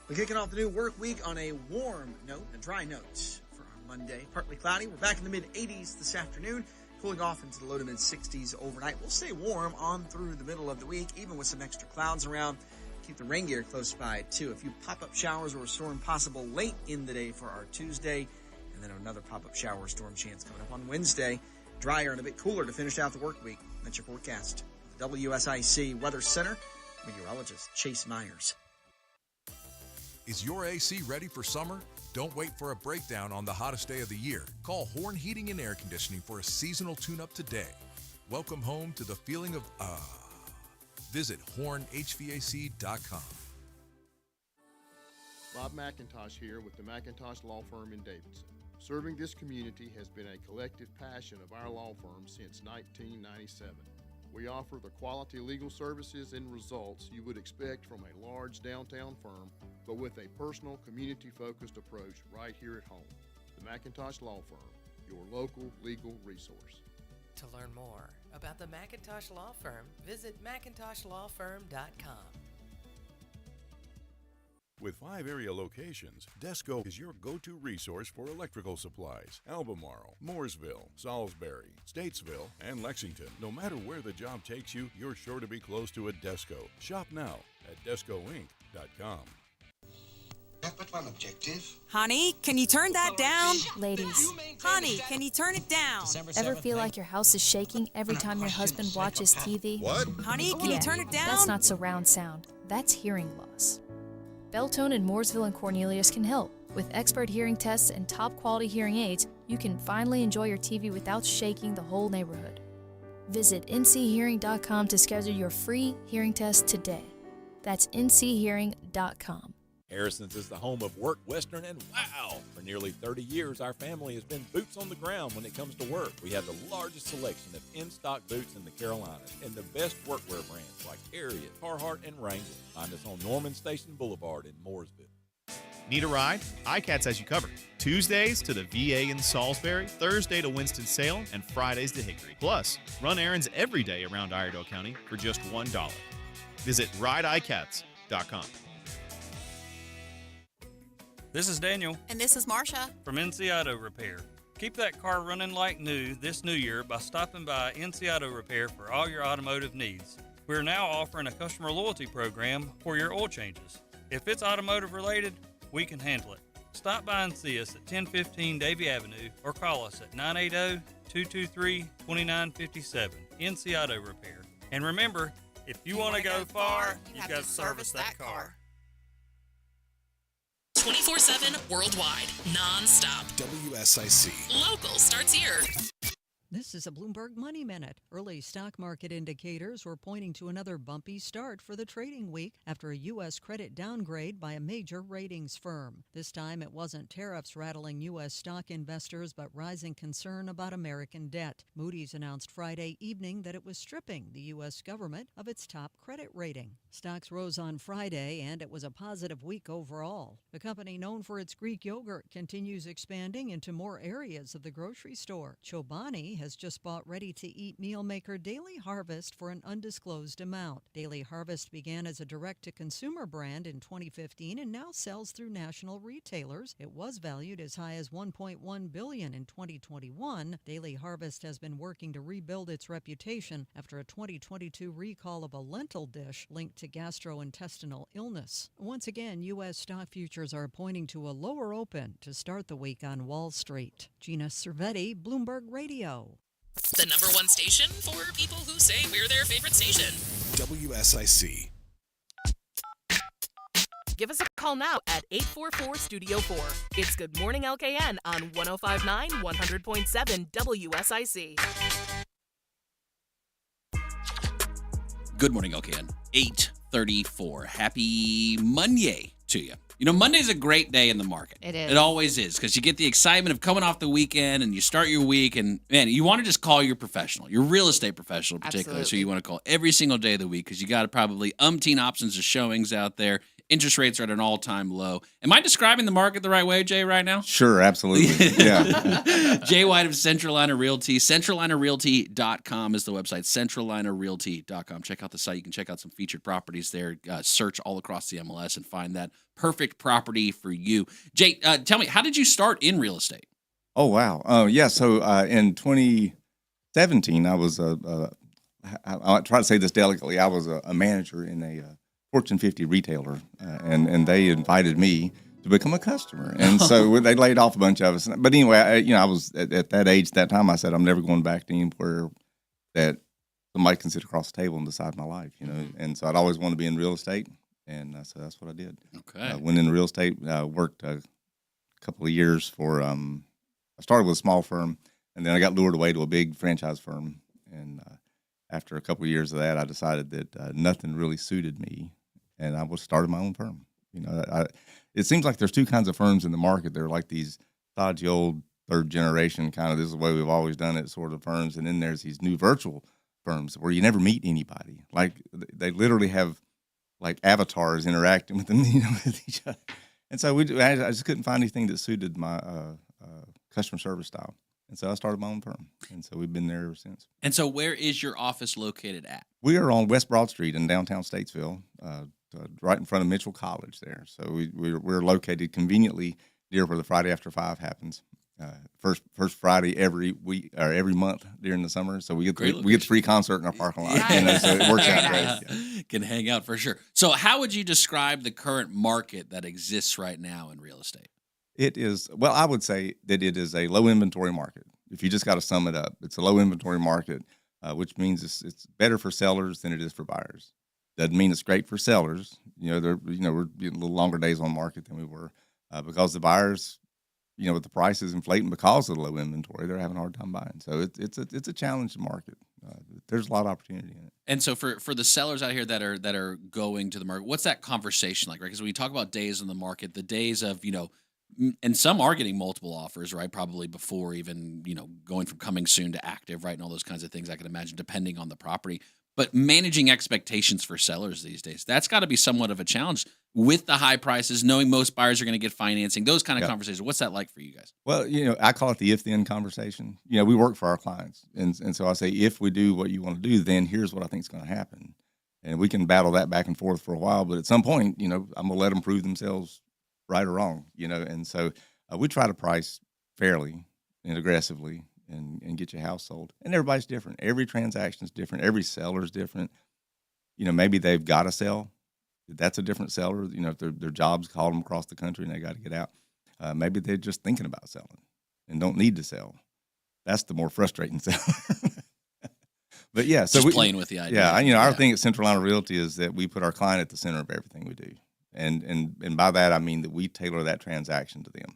We're kicking off the new work week on a warm note, a dry note for our Monday. Partly cloudy. We're back in the mid-80s this afternoon, cooling off into the low to mid-60s overnight. We'll stay warm on through the middle of the week, even with some extra clouds around. Keep the rain gear close by, too. A few pop-up showers or a storm possible late in the day for our Tuesday, and then another pop-up shower or storm chance coming up on Wednesday. Drier and a bit cooler to finish out the work week. That's your forecast. The WSIC Weather Center, meteorologist Chase Myers. Is your AC ready for summer? Don't wait for a breakdown on the hottest day of the year. Call Horn Heating and Air Conditioning for a seasonal tune-up today. Welcome home to the feeling of Visit hornhvac.com. Bob McIntosh here with the McIntosh Law Firm in Davidson. Serving this community has been a collective passion of our law firm since 1997. We offer the quality legal services and results you would expect from a large downtown firm, but with a personal, community-focused approach right here at home. The McIntosh Law Firm, your local legal resource. To learn more about the McIntosh Law Firm, visit McIntoshLawFirm.com. With 5 area locations, Desco is your go-to resource for electrical supplies. Albemarle, Mooresville, Salisbury, Statesville, and Lexington. No matter where the job takes you, you're sure to be close to a Desco. Shop now at DescoInc.com. Have but one objective. Honey, can you turn that down? Ladies, Honey, can you turn it down? ever feel like your house is shaking every time your husband watches TV? What? Honey, can you turn it down? That's not surround sound. That's hearing loss. Beltone in Mooresville and Cornelius can help. With expert hearing tests and top quality hearing aids, you can finally enjoy your TV without shaking the whole neighborhood. Visit nchearing.com to schedule your free hearing test today. That's nchearing.com. Harrison's is the home of Work Western and wow! For For nearly 30 years, our family has been boots on the ground when it comes to work. We have the largest selection of in-stock boots in the Carolinas and the best workwear brands like Harriet, Carhartt, and Wrangler. Find us on Norman Station Boulevard in Mooresville. Need a ride? ICATS has you covered. Tuesdays to the VA in Salisbury, Thursday to Winston-Salem, and Fridays to Hickory. Plus, run errands every day around Iredell County for just $1. Visit rideicats.com. This is Daniel. And this is Marsha. From NC Auto Repair. Keep that car running like new this new year by stopping by NC Auto Repair for all your automotive needs. We're now offering a customer loyalty program for your oil changes. If it's automotive related, we can handle it. Stop by and see us at 1015 Davie Avenue or call us at 980-223-2957. NC Auto Repair. And remember, if you want to go far, you've got to service that car. 24/7 worldwide, non-stop. WSIC. Local starts here. This is a Bloomberg Money Minute. Early stock market indicators were pointing to another bumpy start for the trading week after a U.S. credit downgrade by a major ratings firm. This time it wasn't tariffs rattling U.S. stock investors, but rising concern about American debt. Moody's announced Friday evening that it was stripping the U.S. government of its top credit rating. Stocks rose on Friday, and it was a positive week overall. The company, known for its Greek yogurt, continues expanding into more areas of the grocery store. Chobani has just bought ready-to-eat meal maker Daily Harvest for an undisclosed amount. Daily Harvest began as a direct-to-consumer brand in 2015 and now sells through national retailers. It was valued as high as $1.1 billion in 2021. Daily Harvest has been working to rebuild its reputation after a 2022 recall of a lentil dish linked to gastrointestinal illness. Once again, U.S. stock futures are pointing to a lower open to start the week on Wall Street. Gina Cervetti, Bloomberg Radio. The number one station for people who say we're their favorite station. WSIC. Give us a call now at 844-STUDIO-4. It's Good Morning LKN on 105.9, 100.7 WSIC. Good morning, LKN. 8:34. Happy Monday to you. You know, Monday's a great day in the market. It is. It always is, because you get the excitement of coming off the weekend and you start your week, and man, you want to just call your professional, your real estate professional particularly. Absolutely. So you want to call every single day of the week because you got probably umpteen options of showings out there. Interest rates are at an all-time low. Am I describing the market the right way, Jay, right now? Sure, absolutely. Yeah. Jay White of Centralina Realty. CentralinaRealty.com is the website. CentralinaRealty.com. Check out the site. You can check out some featured properties there. Search all across the MLS and find that perfect property for you. Jay, tell me, how did you start in real estate? Oh, wow. Yeah, so in 2017, I was, I'll try to say this delicately, I was a manager in a Fortune 50 retailer, and they invited me to become a customer. And so they laid off a bunch of us. But anyway, I was at that age, that time, I said, I'm never going back to anywhere that somebody can sit across the table and decide my life, And so I'd always wanted to be in real estate, and so that's what I did. Okay. Went into real estate, worked a couple of years for, I started with a small firm, and then I got lured away to a big franchise firm. And after a couple of years of that, I decided that nothing really suited me, and I started my own firm. It seems like there's two kinds of firms in the market. They're like these stodgy old third generation kind of, this is the way we've always done it sort of firms, and then there's these new virtual firms where you never meet anybody. Like they literally have like avatars interacting with them, with each other. And so I just couldn't find anything that suited my customer service style. And so I started my own firm, and so we've been there ever since. And so where is your office located at? We are on West Broad Street in downtown Statesville, right in front of Mitchell College there. So we're located conveniently near where the Friday After 5 happens. First Friday every week or every month during the summer. So we get the free concert in our parking lot. Nice. So it works out Nice. great. Yeah. Can hang out for sure. So how would you describe the current market that exists right now in real estate? It is, well, I would say that it is a low inventory market. If you just got to sum it up, it's a low inventory market, which means it's better for sellers than it is for buyers. Doesn't mean it's great for sellers. We're getting a little longer days on market than we were because the buyers, with the prices inflating because of the low inventory, they're having a hard time buying. So it's a challenging market. There's a lot of opportunity in it. And so for the sellers out here that are going to the market, what's that conversation like, right? Because when you talk about days in the market, the days of, and some are getting multiple offers, right? Probably before even, going from coming soon to active, right? And all those kinds of things I can imagine depending on the property. But managing expectations for sellers these days, that's got to be somewhat of a challenge with the high prices, knowing most buyers are going to get financing, those kind of conversations. What's that like for you guys? Well, I call it the if-then conversation. We work for our clients. And so I say, if we do what you want to do, then here's what I think is going to happen. And we can battle that back and forth for a while. But at some point, I'm going to let them prove themselves right or wrong, And so we try to price fairly and aggressively and get your house sold. And everybody's different. Every transaction is different. Every seller is different. Maybe they've got to sell. That's a different seller. If their job's called them across the country and they got to get out. Maybe they're just thinking about selling and don't need to sell. That's the more frustrating seller. But yeah, so just playing with the idea. Yeah, our thing at Centralina Realty is that we put our client at the center of everything we do. And by that I mean that we tailor that transaction to them.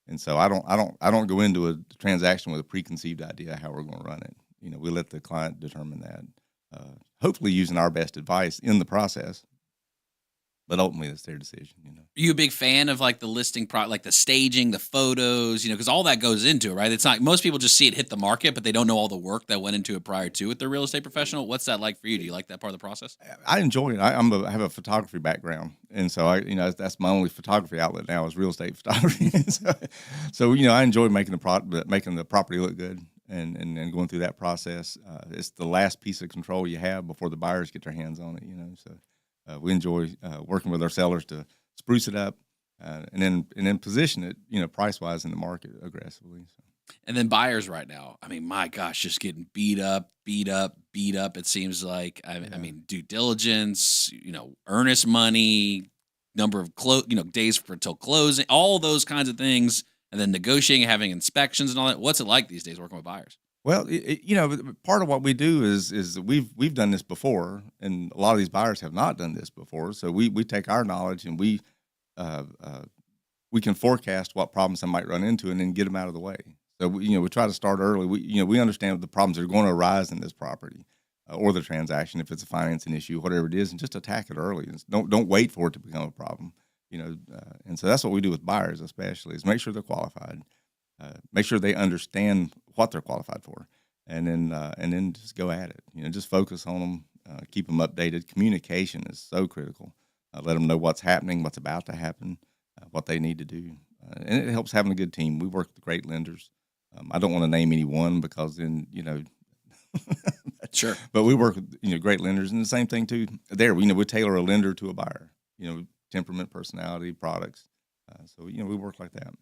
And so I don't go into a transaction with a preconceived idea how we're going to run it. We let the client determine that, hopefully using our best advice in the process. But ultimately, that's their decision. Are you a big fan of like the listing, like the staging, the photos? Because all that goes into it, right? It's not most people just see it hit the market, but they don't know all the work that went into it prior to with their real estate professional. What's that like for you? Do you like that part of the process? I enjoy it. I have a photography background, and so that's my only photography outlet now is real estate photography. so I enjoy making the property look good. And going through that process, it's the last piece of control you have before the buyers get their hands on it. So. We enjoy working with our sellers to spruce it up and then position it, price wise in the market aggressively. So. And then buyers right now, my gosh, just getting beat up. It seems like I mean, due diligence, earnest money, number of days until closing, all those kinds of things, and then negotiating, having inspections and all that. What's it like these days working with buyers? Well, part of what we do is we've done this before, and a lot of these buyers have not done this before. So we take our knowledge and we can forecast what problems they might run into and then get them out of the way. So we try to start early. We understand the problems that are going to arise in this property or the transaction if it's a financing issue, whatever it is, and just attack it early. Don't wait for it to become a problem. And so that's what we do with buyers, especially, is make sure they're qualified. Make sure they understand what they're qualified for, and then just go at it. Just focus on them, keep them updated. Communication is so critical. Let them know what's happening, what's about to happen, what they need to do, and it helps having a good team. We work with great lenders. I don't want to name any one because then Sure. But we work with great lenders, and the same thing too. There, we tailor a lender to a buyer. Temperament, personality, products. So we work like that.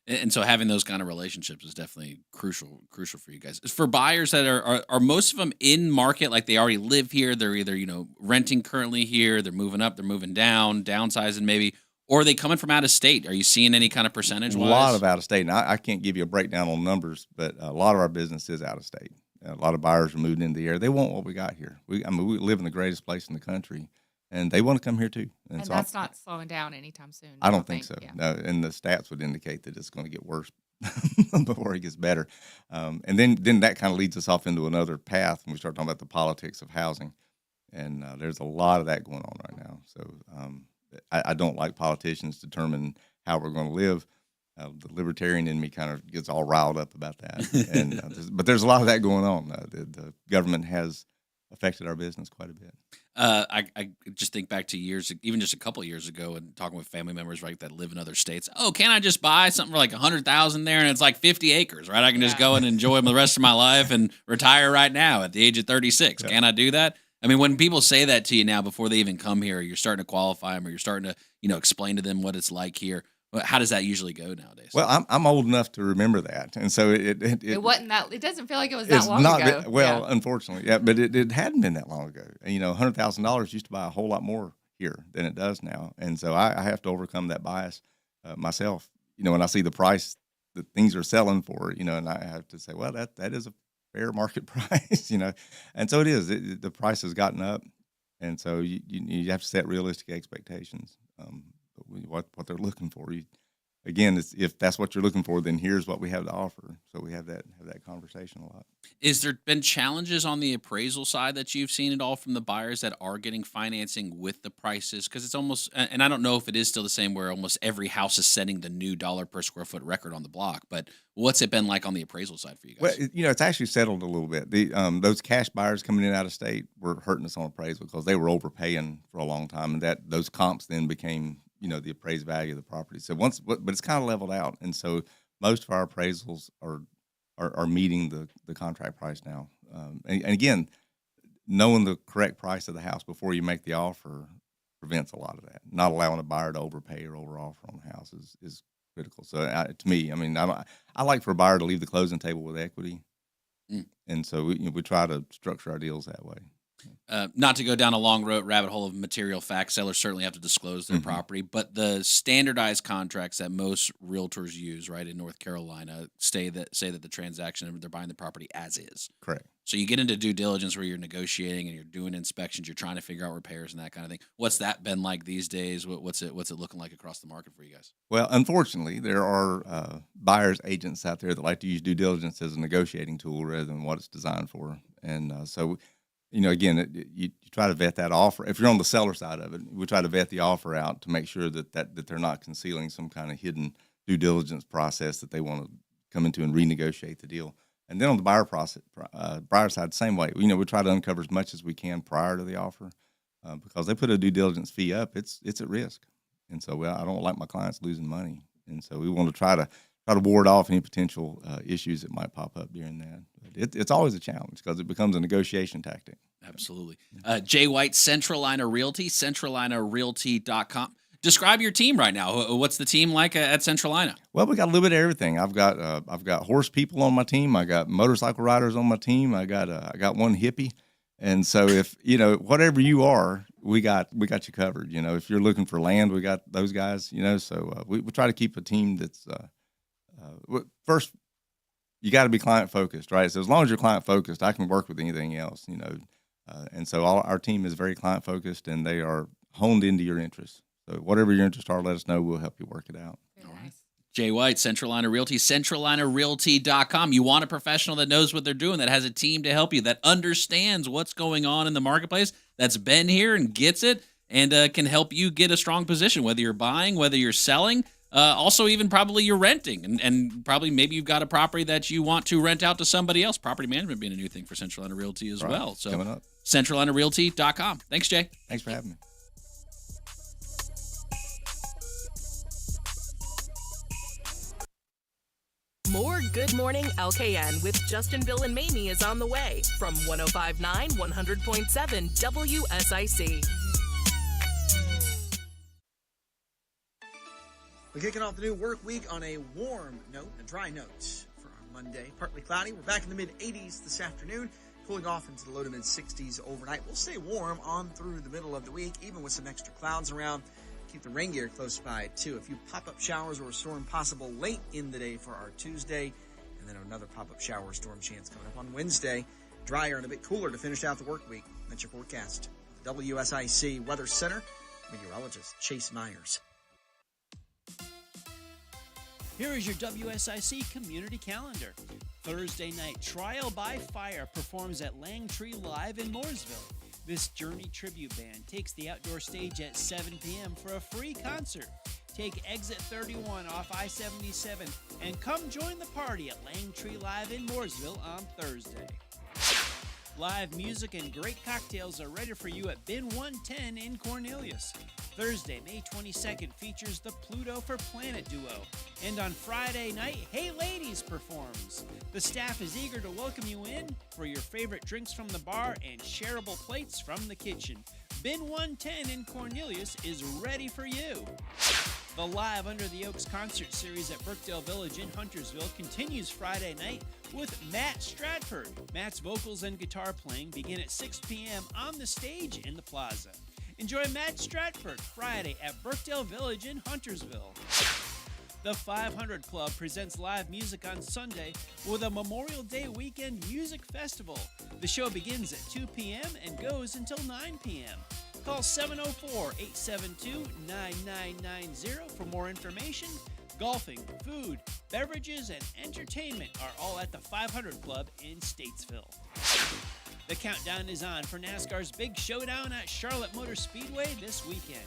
And so having those kind of relationships is definitely crucial for you guys. For buyers that are most of them in market, like they already live here, they're either, renting currently here, they're moving up, they're moving down, downsizing maybe, or are they coming from out of state? Are you seeing any kind of percentage? A lot of out of state. And I can't give you a breakdown on numbers, but a lot of our business is out of state. A lot of buyers are moving into the area. They want what we got here. We live in the greatest place in the country. And they want to come here too. And so that's not slowing down anytime soon. I don't think so. Yeah. No, and the stats would indicate that it's going to get worse before it gets better. And then that kind of leads us off into another path when we start talking about the politics of housing. And there's a lot of that going on right now. So I don't like politicians determine how we're going to live. The libertarian in me kind of gets all riled up about that. But there's a lot of that going on. The government has affected our business quite a bit. I just think back to years, even just a couple of years ago, and talking with family members, right, that live in other states. Oh, can't I just buy something for like $100,000 there, and it's like 50 acres, right? I can just go and enjoy them the rest of my life and retire right now at the age of 36. Yeah. Can I do that? I mean, when people say that to you now before they even come here, you're starting to qualify them, or you're starting to explain to them what it's like here. How does that usually go nowadays? Well, I'm old enough to remember that, and so it wasn't that. It doesn't feel like it was that long ago. Unfortunately, but it hadn't been that long ago. And, $100,000 used to buy a whole lot more here than it does now, and so I have to overcome that bias myself. When I see the price that things are selling for, and I have to say, well, that is a fair market price, and so it is. The price has gotten up, and so you have to set realistic expectations. What they're looking for. again, if that's what you're looking for, then here's what we have to offer. So we have that conversation a lot. Is there been challenges on the appraisal side that you've seen at all from the buyers that are getting financing with the prices? Because it's almost, and I don't know if it is still the same where almost every house is setting the new dollar per square foot record on the block, but what's it been like on the appraisal side for you guys? Well, it's actually settled a little bit. Those cash buyers coming in out of state were hurting us on appraisal because they were overpaying for a long time, and those comps then became, the appraised value of the property. So but it's kind of leveled out, and so most of our appraisals are meeting the contract price now. And again, knowing the correct price of the house before you make the offer prevents a lot of that. Not allowing a buyer to overpay or overoffer on the house is critical. So to me, I like for a buyer to leave the closing table with equity, and so we try to structure our deals that way. Not to go down a long rabbit hole of material facts, sellers certainly have to disclose their property, but the standardized contracts that most realtors use, right, in North Carolina say that the transaction, they're buying the property as is. Correct. So you get into due diligence where you're negotiating and you're doing inspections, you're trying to figure out repairs and that kind of thing. What's that been like these days? What's it looking like across the market for you guys? Well, unfortunately, there are buyers agents out there that like to use due diligence as a negotiating tool rather than what it's designed for, and so. Again, you try to vet that offer. If you're on the seller side of it, we try to vet the offer out to make sure that they're not concealing some kind of hidden due diligence process that they want to come into and renegotiate the deal. And then on the buyer side, same way. We try to uncover as much as we can prior to the offer because they put a due diligence fee up. It's at risk, and so I don't like my clients losing money, and so we want to try to ward off any potential issues that might pop up during that. It's always a challenge because it becomes a negotiation tactic. Absolutely. Jay White, Centralina Realty, centralinarealty.com. Describe your team right now. What's the team like at Centralina? Well, we got a little bit of everything. I've got horse people on my team. I got motorcycle riders on my team. I got one hippie, and so if whatever you are, we got you covered. If you're looking for land, we got those guys. So we try to keep a team that's first. You got to be client focused, right? So as long as you're client focused, I can work with anything else, and so our team is very client focused, and they are honed into your interests. So whatever your interests are, let us know. We'll help you work it out. Very nice. Jay White, Centralina Realty, centralinarealty.com. You want a professional that knows what they're doing, that has a team to help you, that understands what's going on in the marketplace, that's been here and gets it, and can help you get a strong position, whether you're buying, whether you're selling. Also, even probably you're renting, and probably maybe you've got a property that you want to rent out to somebody else. Property management being a new thing for Centralina Realty as well. So coming up. CentralinaRealty.com. Thanks, Jay. Thanks for having me. More Good Morning LKN with Justin, Bill, and Mamie is on the way from 105.9 100.7 WSIC. We're kicking off the new work week on a warm note, a dry note for our Monday. Partly cloudy. We're back in the mid-80s this afternoon, cooling off into the low to mid-60s overnight. We'll stay warm on through the middle of the week, even with some extra clouds around. Keep the rain gear close by, too. A few pop-up showers or a storm possible late in the day for our Tuesday, and then another pop-up shower or storm chance coming up on Wednesday. Drier and a bit cooler to finish out the work week. That's your forecast. The WSIC Weather Center, meteorologist Chase Myers. Here is your WSIC community calendar. Thursday night, Trial by Fire performs at Langtree Live in Mooresville. This Journey tribute band takes the outdoor stage at 7 p.m. for a free concert. Take exit 31 off I-77 and come join the party at Langtree Live in Mooresville on Thursday. Live music and great cocktails are ready for you at Bin 110 in Cornelius. Thursday, May 22nd features the Pluto for Planet duo. And on Friday night, Hey Ladies performs. The staff is eager to welcome you in for your favorite drinks from the bar and shareable plates from the kitchen. Bin 110 in Cornelius is ready for you. The Live Under the Oaks concert series at Brookdale Village in Huntersville continues Friday night with Matt Stratford. Matt's vocals and guitar playing begin at 6 p.m. on the stage in the plaza. Enjoy Matt Stratford Friday at Brookdale Village in Huntersville. The 500 Club presents live music on Sunday with a Memorial Day weekend music festival. The show begins at 2 p.m. and goes until 9 p.m. Call 704-872-9990 for more information. Golfing, food, beverages, and entertainment are all at the 500 Club in Statesville. The countdown is on for NASCAR's big showdown at Charlotte Motor Speedway this weekend.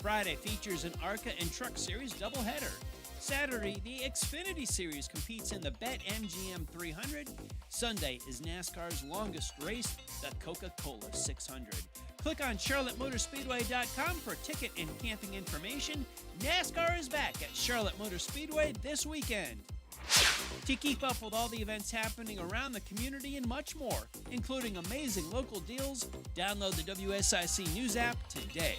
Friday features an ARCA and Truck Series doubleheader. Saturday, the Xfinity Series competes in the BetMGM 300. Sunday is NASCAR's longest race, the Coca-Cola 600. Click on charlottemotorspeedway.com for ticket and camping information. NASCAR is back at Charlotte Motor Speedway this weekend. To keep up with all the events happening around the community and much more, including amazing local deals, download the WSIC News app today.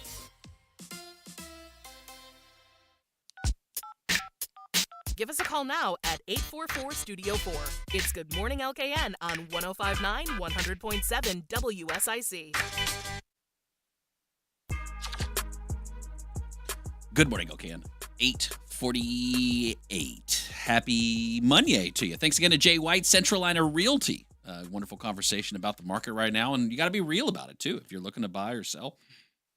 Give us a call now at 844-STUDIO-4. It's Good Morning LKN on 105.9, 100.7 WSIC. Good morning, LKN. 8:48. Happy Monday to you. Thanks again to Jay White, Centralina Realty. Wonderful conversation about the market right now, and you got to be real about it, too. If you're looking to buy or sell,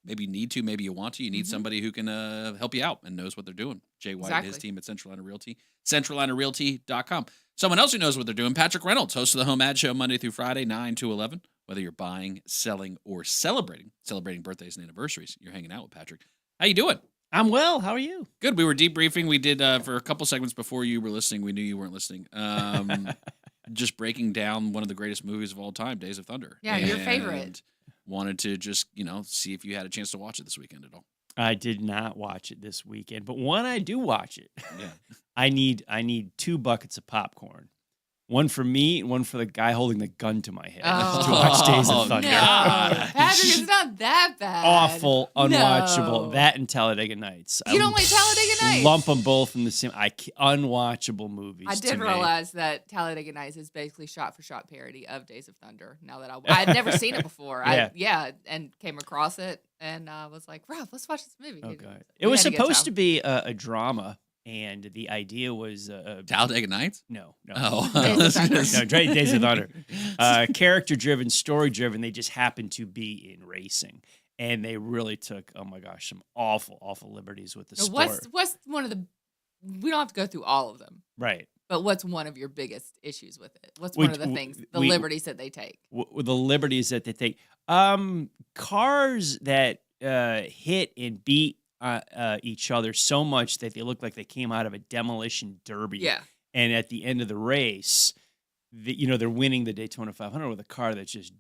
maybe you need to, maybe you want to. You need somebody who can help you out and knows what they're doing. Jay White and his team at Centralina Realty. CentralinaRealty.com. Someone else who knows what they're doing, Patrick Reynolds, host of the Home Ad Show Monday through Friday, 9 to 11. Whether you're buying, selling, or celebrating birthdays and anniversaries, you're hanging out with Patrick. How you doing? I'm well. How are you? Good. We were debriefing. We did for a couple segments before you were listening. We knew you weren't listening. Just breaking down one of the greatest movies of all time, Days of Thunder. Yeah, your favorite. Wanted to just, see if you had a chance to watch it this weekend at all. I did not watch it this weekend, but when I do watch it, yeah, I need 2 buckets of popcorn. One for me and one for the guy holding the gun to my head to watch Days of Thunder. No. Patrick, it's not that bad. Awful, unwatchable. No. That and Talladega Nights. You don't like Talladega Nights? Lump them both in the same. Unwatchable movies. I did to me. realize that Talladega Nights is basically shot-for-shot parody of Days of Thunder. Now that I had never seen it before. And came across it and was like, Rob, let's watch this movie. Okay. It was supposed to be a drama. And the idea was Talladega Nights? No. Oh, Days of Thunder. Character-driven, story-driven. They just happened to be in racing, and they really took some awful liberties with the sport. What's one of the? We don't have to go through all of them, right? But what's one of your biggest issues with it? What's one of the things, liberties that they take? The liberties that they take. Cars that hit and beat each other so much that they look like they came out of a demolition derby. Yeah. And at the end of the race, they're winning the Daytona 500 with a car that's just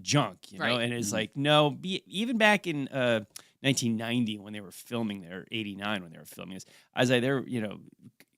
junk, right. And it's like, no, even back in 1990 when they were filming there, 89 when they were filming this, I was like,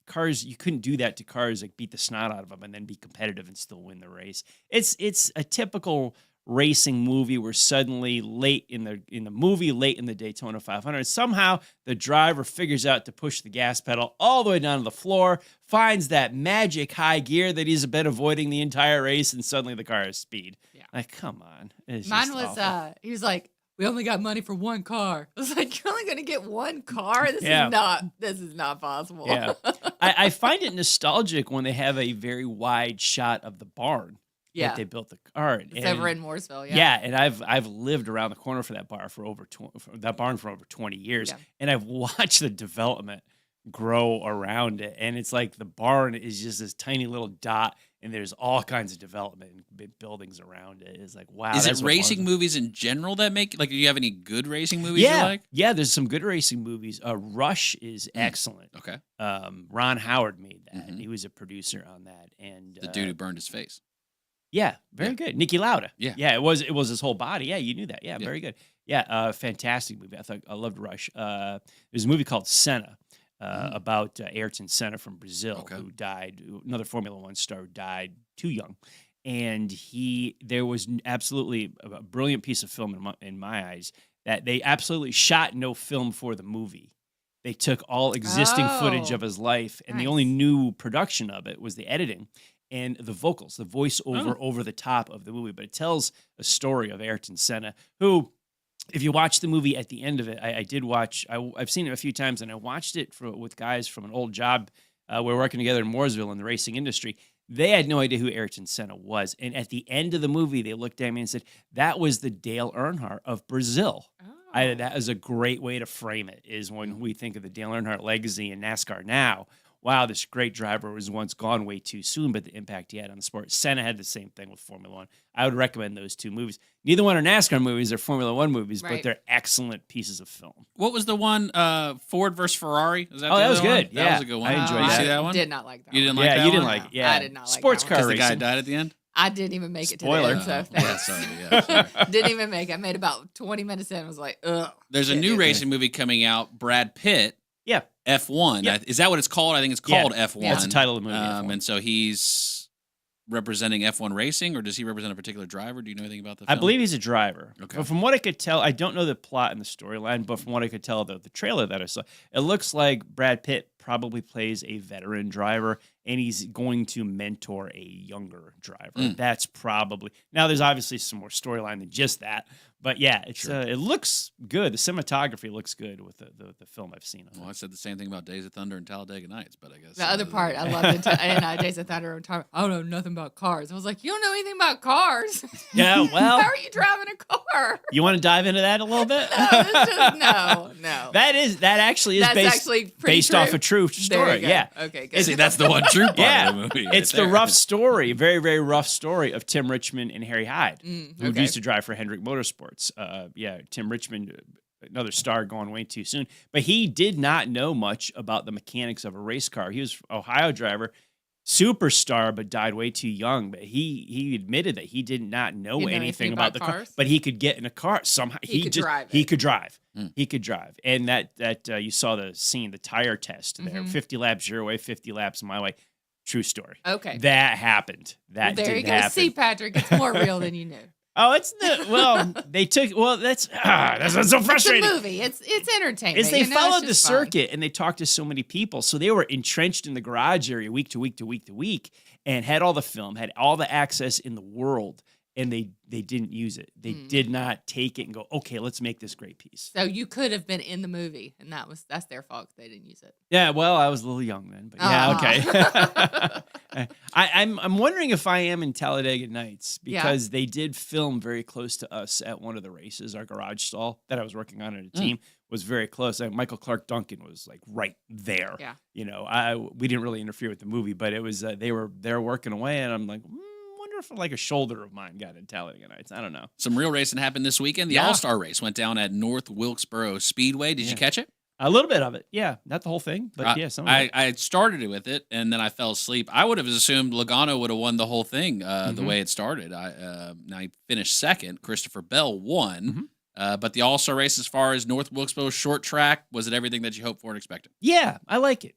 cars, you couldn't do that to cars, like beat the snot out of them and then be competitive and still win the race. It's a typical racing movie where suddenly late in the Daytona 500, somehow the driver figures out to push the gas pedal all the way down to the floor, finds that magic high gear that he's been avoiding the entire race, and suddenly the car has speed. Yeah. Like, come on. Mine was, he was like, we only got money for one car. I was like, you're only going to get one car? This is not possible. Yeah. I find it nostalgic when they have a very wide shot of the barn. Yeah, that they built the car. It's over in Mooresville. Yeah, and I've lived around the corner for that barn for over 20 years, and I've watched the development grow around it. And it's like the barn is just this tiny little dot, and there's all kinds of development and buildings around it. It's like, wow. Is it racing movies in general that make, do you have any good racing movies you like? Yeah, there's some good racing movies. Rush is excellent. Okay. Ron Howard made that. Mm-hmm. He was a producer on that. And the dude who burned his face. Yeah, very good. Niki Lauda. Yeah. It was his whole body. Yeah, you knew that. Yeah, very good. Yeah, fantastic movie. I loved Rush. There's a movie called Senna about Ayrton Senna from Brazil who died. Another Formula One star died too young, and there was absolutely a brilliant piece of film in my eyes that they absolutely shot no film for the movie. They took all existing footage of his life, and the only new production of it was the editing. And the vocals, the voiceover over the top of the movie. But it tells a story of Ayrton Senna, who, if you watch the movie at the end of it, I did watch, I've seen it a few times, and I watched it with guys from an old job. We're working together in Mooresville in the racing industry. They had no idea who Ayrton Senna was. And at the end of the movie, they looked at me and said, that was the Dale Earnhardt of Brazil. That is a great way to frame it, is when we think of the Dale Earnhardt legacy in NASCAR now. Wow, this great driver was once gone way too soon, but the impact he had on the sport. Senna had the same thing with Formula One. I would recommend those two movies. Neither one are NASCAR movies, they're Formula One movies, but they're excellent pieces of film. What was the one, Ford versus Ferrari? That was good. That was a good one. I enjoyed that. You see that one? Did not like that. You didn't one. like that you one? didn't like it. Yeah, I did not like sports that car one. Because the guy racing. died at the end? I didn't even make it to Spoiler. the end, so Yeah, thanks. sorry. Yeah, sorry. Didn't even make it. I made about 20 minutes in and was like, ugh. There's a new racing movie coming out, Brad Pitt. Yeah. F1. Yep. Is that what it's called? I think it's called F1. That's the title of the movie. F1. And so he's representing F1 racing, or does he represent a particular driver? Do you know anything about the film? I believe he's a driver. Okay. But from what I could tell, I don't know the plot and the storyline, but from what I could tell, the trailer that I saw, it looks like Brad Pitt probably plays a veteran driver, and he's going to mentor a younger driver. That's probably... Now, there's obviously some more storyline than just that, but yeah, it's it looks good. The cinematography looks good with the film I've seen. Well, I said the same thing about Days of Thunder and Talladega Nights, but I guess... The other part, I loved it. And Days of Thunder, I don't know nothing about cars. I was like, you don't know anything about cars? Yeah, well... How are you driving a car? You want to dive into that a little bit? No. That actually is based off a true story. Yeah. Okay, good. See, that's the one true part of the movie. It's the rough story, very, very rough story of Tim Richmond and Harry Hyde, who used to drive for Hendrick Motorsports. Tim Richmond, another star gone way too soon. But he did not know much about the mechanics of a race car. He was an Ohio driver, superstar, but died way too young. But he admitted that he did not know anything about the car. But he could get in a car somehow. He could drive. He could drive. And that you saw the scene, the tire test there, 50 laps your way, 50 laps my way. True story. Okay. That happened. That there did you go. happen. See, Patrick, it's more real than you knew. Oh, it's they took, that's what's so frustrating. It's a movie. It's entertainment. Is they followed the fun. circuit and they talked to so many people. So they were entrenched in the garage area week to week to week to week and had all the film, had all the access in the world. And they didn't use it. They did not take it and go, okay, let's make this great piece. So you could have been in the movie, and that's their fault. They didn't use it. Yeah, well, I was a little young then, but okay. I'm wondering if I am in Talladega Nights because they did film very close to us at one of the races. Our garage stall that I was working on at a team was very close. Michael Clark Duncan was like right there. Yeah. You know, we didn't really interfere with the movie, but it was they were working away, and I'm like. Wonder if like a shoulder of mine got in Talladega Nights. I don't know. Some real racing happened this weekend. The All-Star race went down at North Wilkesboro Speedway. Did you catch it? A little bit of it. Yeah. Not the whole thing, but some of it. I started it with it, and then I fell asleep. I would have assumed Logano would have won the whole thing the way it started. I finished second. Christopher Bell won. But the All-Star race, as far as North Wilkesboro short track, was it everything that you hoped for and expected? Yeah, I like it.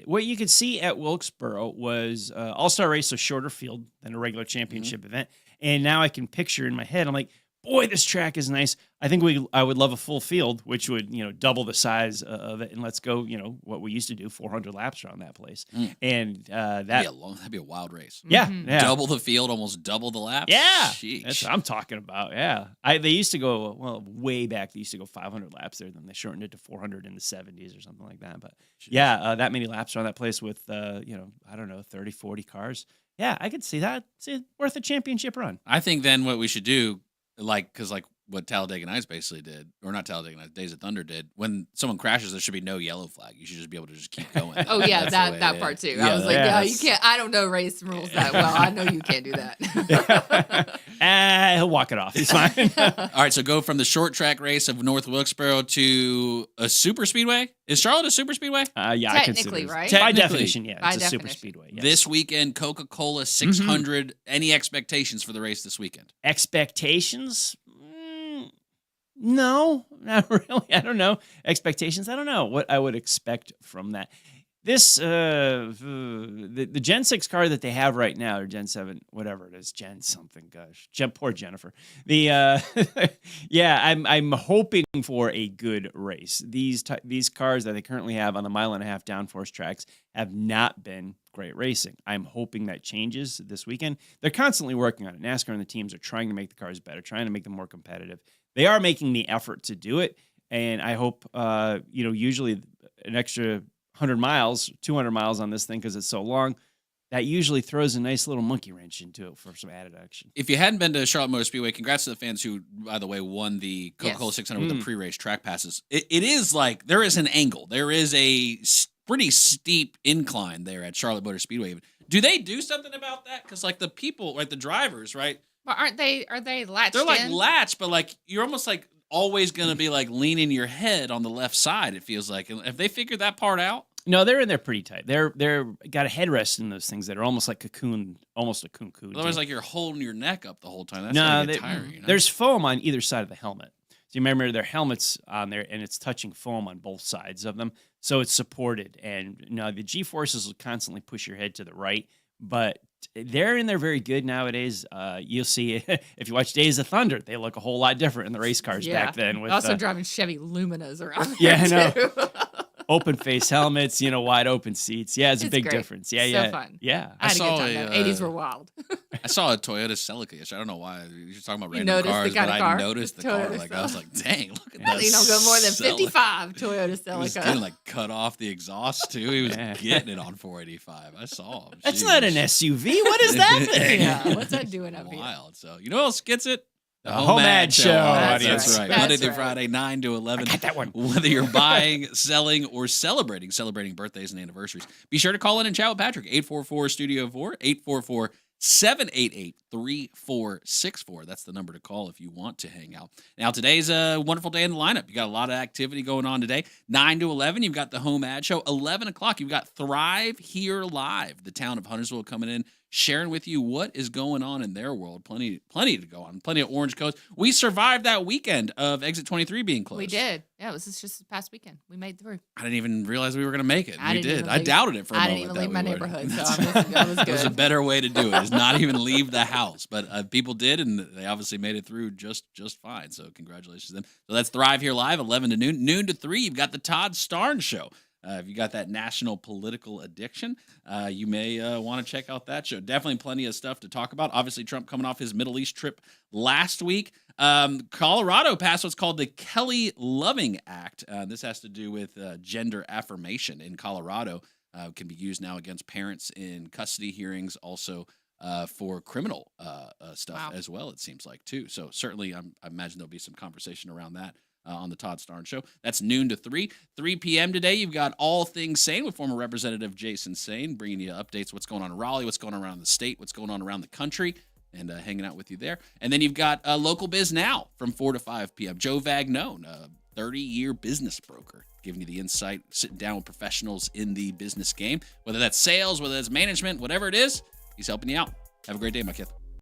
What you could see at Wilkesboro was All-Star race, a shorter field than a regular championship event. And now I can picture in my head, I'm like, boy, this track is nice. I think I would love a full field, which would, double the size of it. And let's go, what we used to do, 400 laps around that place. And that'd be a wild race. Yeah. Double the field, almost double the laps. Yeah. Sheesh. That's what I'm talking about. Yeah. They used to go, way back, they used to go 500 laps there. Then they shortened it to 400 in the 70s or something like that. But that many laps around that place with, 30, 40 cars. Yeah, I could see that. It's worth a championship run. I think then what we should do, because what Talladega Nights basically did, or not Talladega Nights, Days of Thunder did, when someone crashes, there should be no yellow flag. You should just be able to just keep going. Oh, yeah, that part too. I was like, you can't, I don't know race rules that well. I know you can't do that. He'll walk it off. He's fine. All right, so go from the short track race of North Wilkesboro to a super speedway. Is Charlotte a super speedway? Yeah, technically, right? By definition, yeah. It's a super speedway. Yes. This weekend, Coca-Cola 600. Any expectations for the race this weekend? Expectations? No, not really. I don't know. Expectations? I don't know what I would expect from that. This, the Gen 6 car that they have right now, or Gen 7, whatever it is, Gen something, gosh. Poor Jennifer. I'm hoping for a good race. These cars that they currently have on the 1.5 mile downforce tracks have not been great racing. I'm hoping that changes this weekend. They're constantly working on it. NASCAR and the teams are trying to make the cars better, trying to make them more competitive. They are making the effort to do it, and I hope, usually an extra 100 miles, 200 miles on this thing because it's so long, that usually throws a nice little monkey wrench into it for some added action. If you hadn't been to Charlotte Motor Speedway, congrats to the fans who, by the way, won the Coca-Cola 600 with the pre-race track passes. It is like there is an angle. There is a pretty steep incline there at Charlotte Motor Speedway. Do they do something about that? Because like the people, like the drivers, right? But are they latched They're like in? latched, but like you're almost like always going to be like leaning your head on the left side, it feels like. Have they figured that part out? No, they're in there pretty tight. They're got a headrest in those things that are almost like cocoon, almost a cocoon. Otherwise, like you're holding your neck up the whole time. That's No, gotta get tiring. You know? there's foam on either side of the helmet. So you remember their helmets on there, and it's touching foam on both sides of them, so it's supported. And the G-forces will constantly push your head to the right, but they're in there very good nowadays. You'll see if you watch Days of Thunder, they look a whole lot different in the race cars back then. With also driving Chevy Luminas around. Yeah, I know. Too. Open face helmets, wide open seats. Yeah, it's a big great. difference. Yeah, So yeah, fun. yeah. I had a good time. 80s were wild. I saw a Toyota Celica yesterday. I don't know why. You're talking about You random noticed cars, the kind but of car? I noticed the Toyota car. Like I was like, dang, look at I that. think don't go more than Celica. 55 Toyota He was Celica. getting like cut off the exhaust too. He was getting it on 485. I saw him. That's Jeez. not an SUV. What is that thing? Yeah, what's that doing up here? Wild. So you know who else gets it? The Home Ad Show. That's right. That's Monday through right. Friday, 9 to 11. I got that one. Whether you're buying, selling, or celebrating birthdays and anniversaries, be sure to call in and chat with Patrick. 844-STUDIO-4, 844-788-3464. That's the number to call if you want to hang out. Now, today's a wonderful day in the lineup. You got a lot of activity going on today. 9 to 11, you've got the Home Ad Show. 11 o'clock, you've got Thrive Here Live. The town of Huntersville coming in, sharing with you what is going on in their world. Plenty to go on. Plenty of orange coats. We survived that weekend of Exit 23 being closed. We did. Yeah, it was just this past weekend. We made through. I didn't even realize we were going to make it. I We didn't did. even I leave- doubted it for a I moment. didn't even that leave we my would. neighborhood, so that was good. There's a better way to do it. Is not even leave the house. But people did, and they obviously made it through just fine. So congratulations to them. So that's Thrive Here Live, 11 to noon. Noon to 3, you've got the Todd Starnes Show. If you got that national political addiction, you may want to check out that show. Definitely plenty of stuff to talk about. Obviously, Trump coming off his Middle East trip last week. Colorado passed what's called the Kelly Loving Act. This has to do with gender affirmation in Colorado. Can be used now against parents in custody hearings, also for criminal stuff as well, it seems like, too. So certainly I imagine there'll be some conversation around that. On the Todd Starnes Show. That's noon to 3. 3 p.m. today, you've got All Things Sane with former Representative Jason Sane, bringing you updates, what's going on in Raleigh, what's going on around the state, what's going on around the country, and hanging out with you there. And then you've got Local Biz Now from 4 to 5 p.m. Joe Vagnone, a 30-year business broker, giving you the insight, sitting down with professionals in the business game, whether that's sales, whether that's management, whatever it is, he's helping you out. Have a great day, my kid.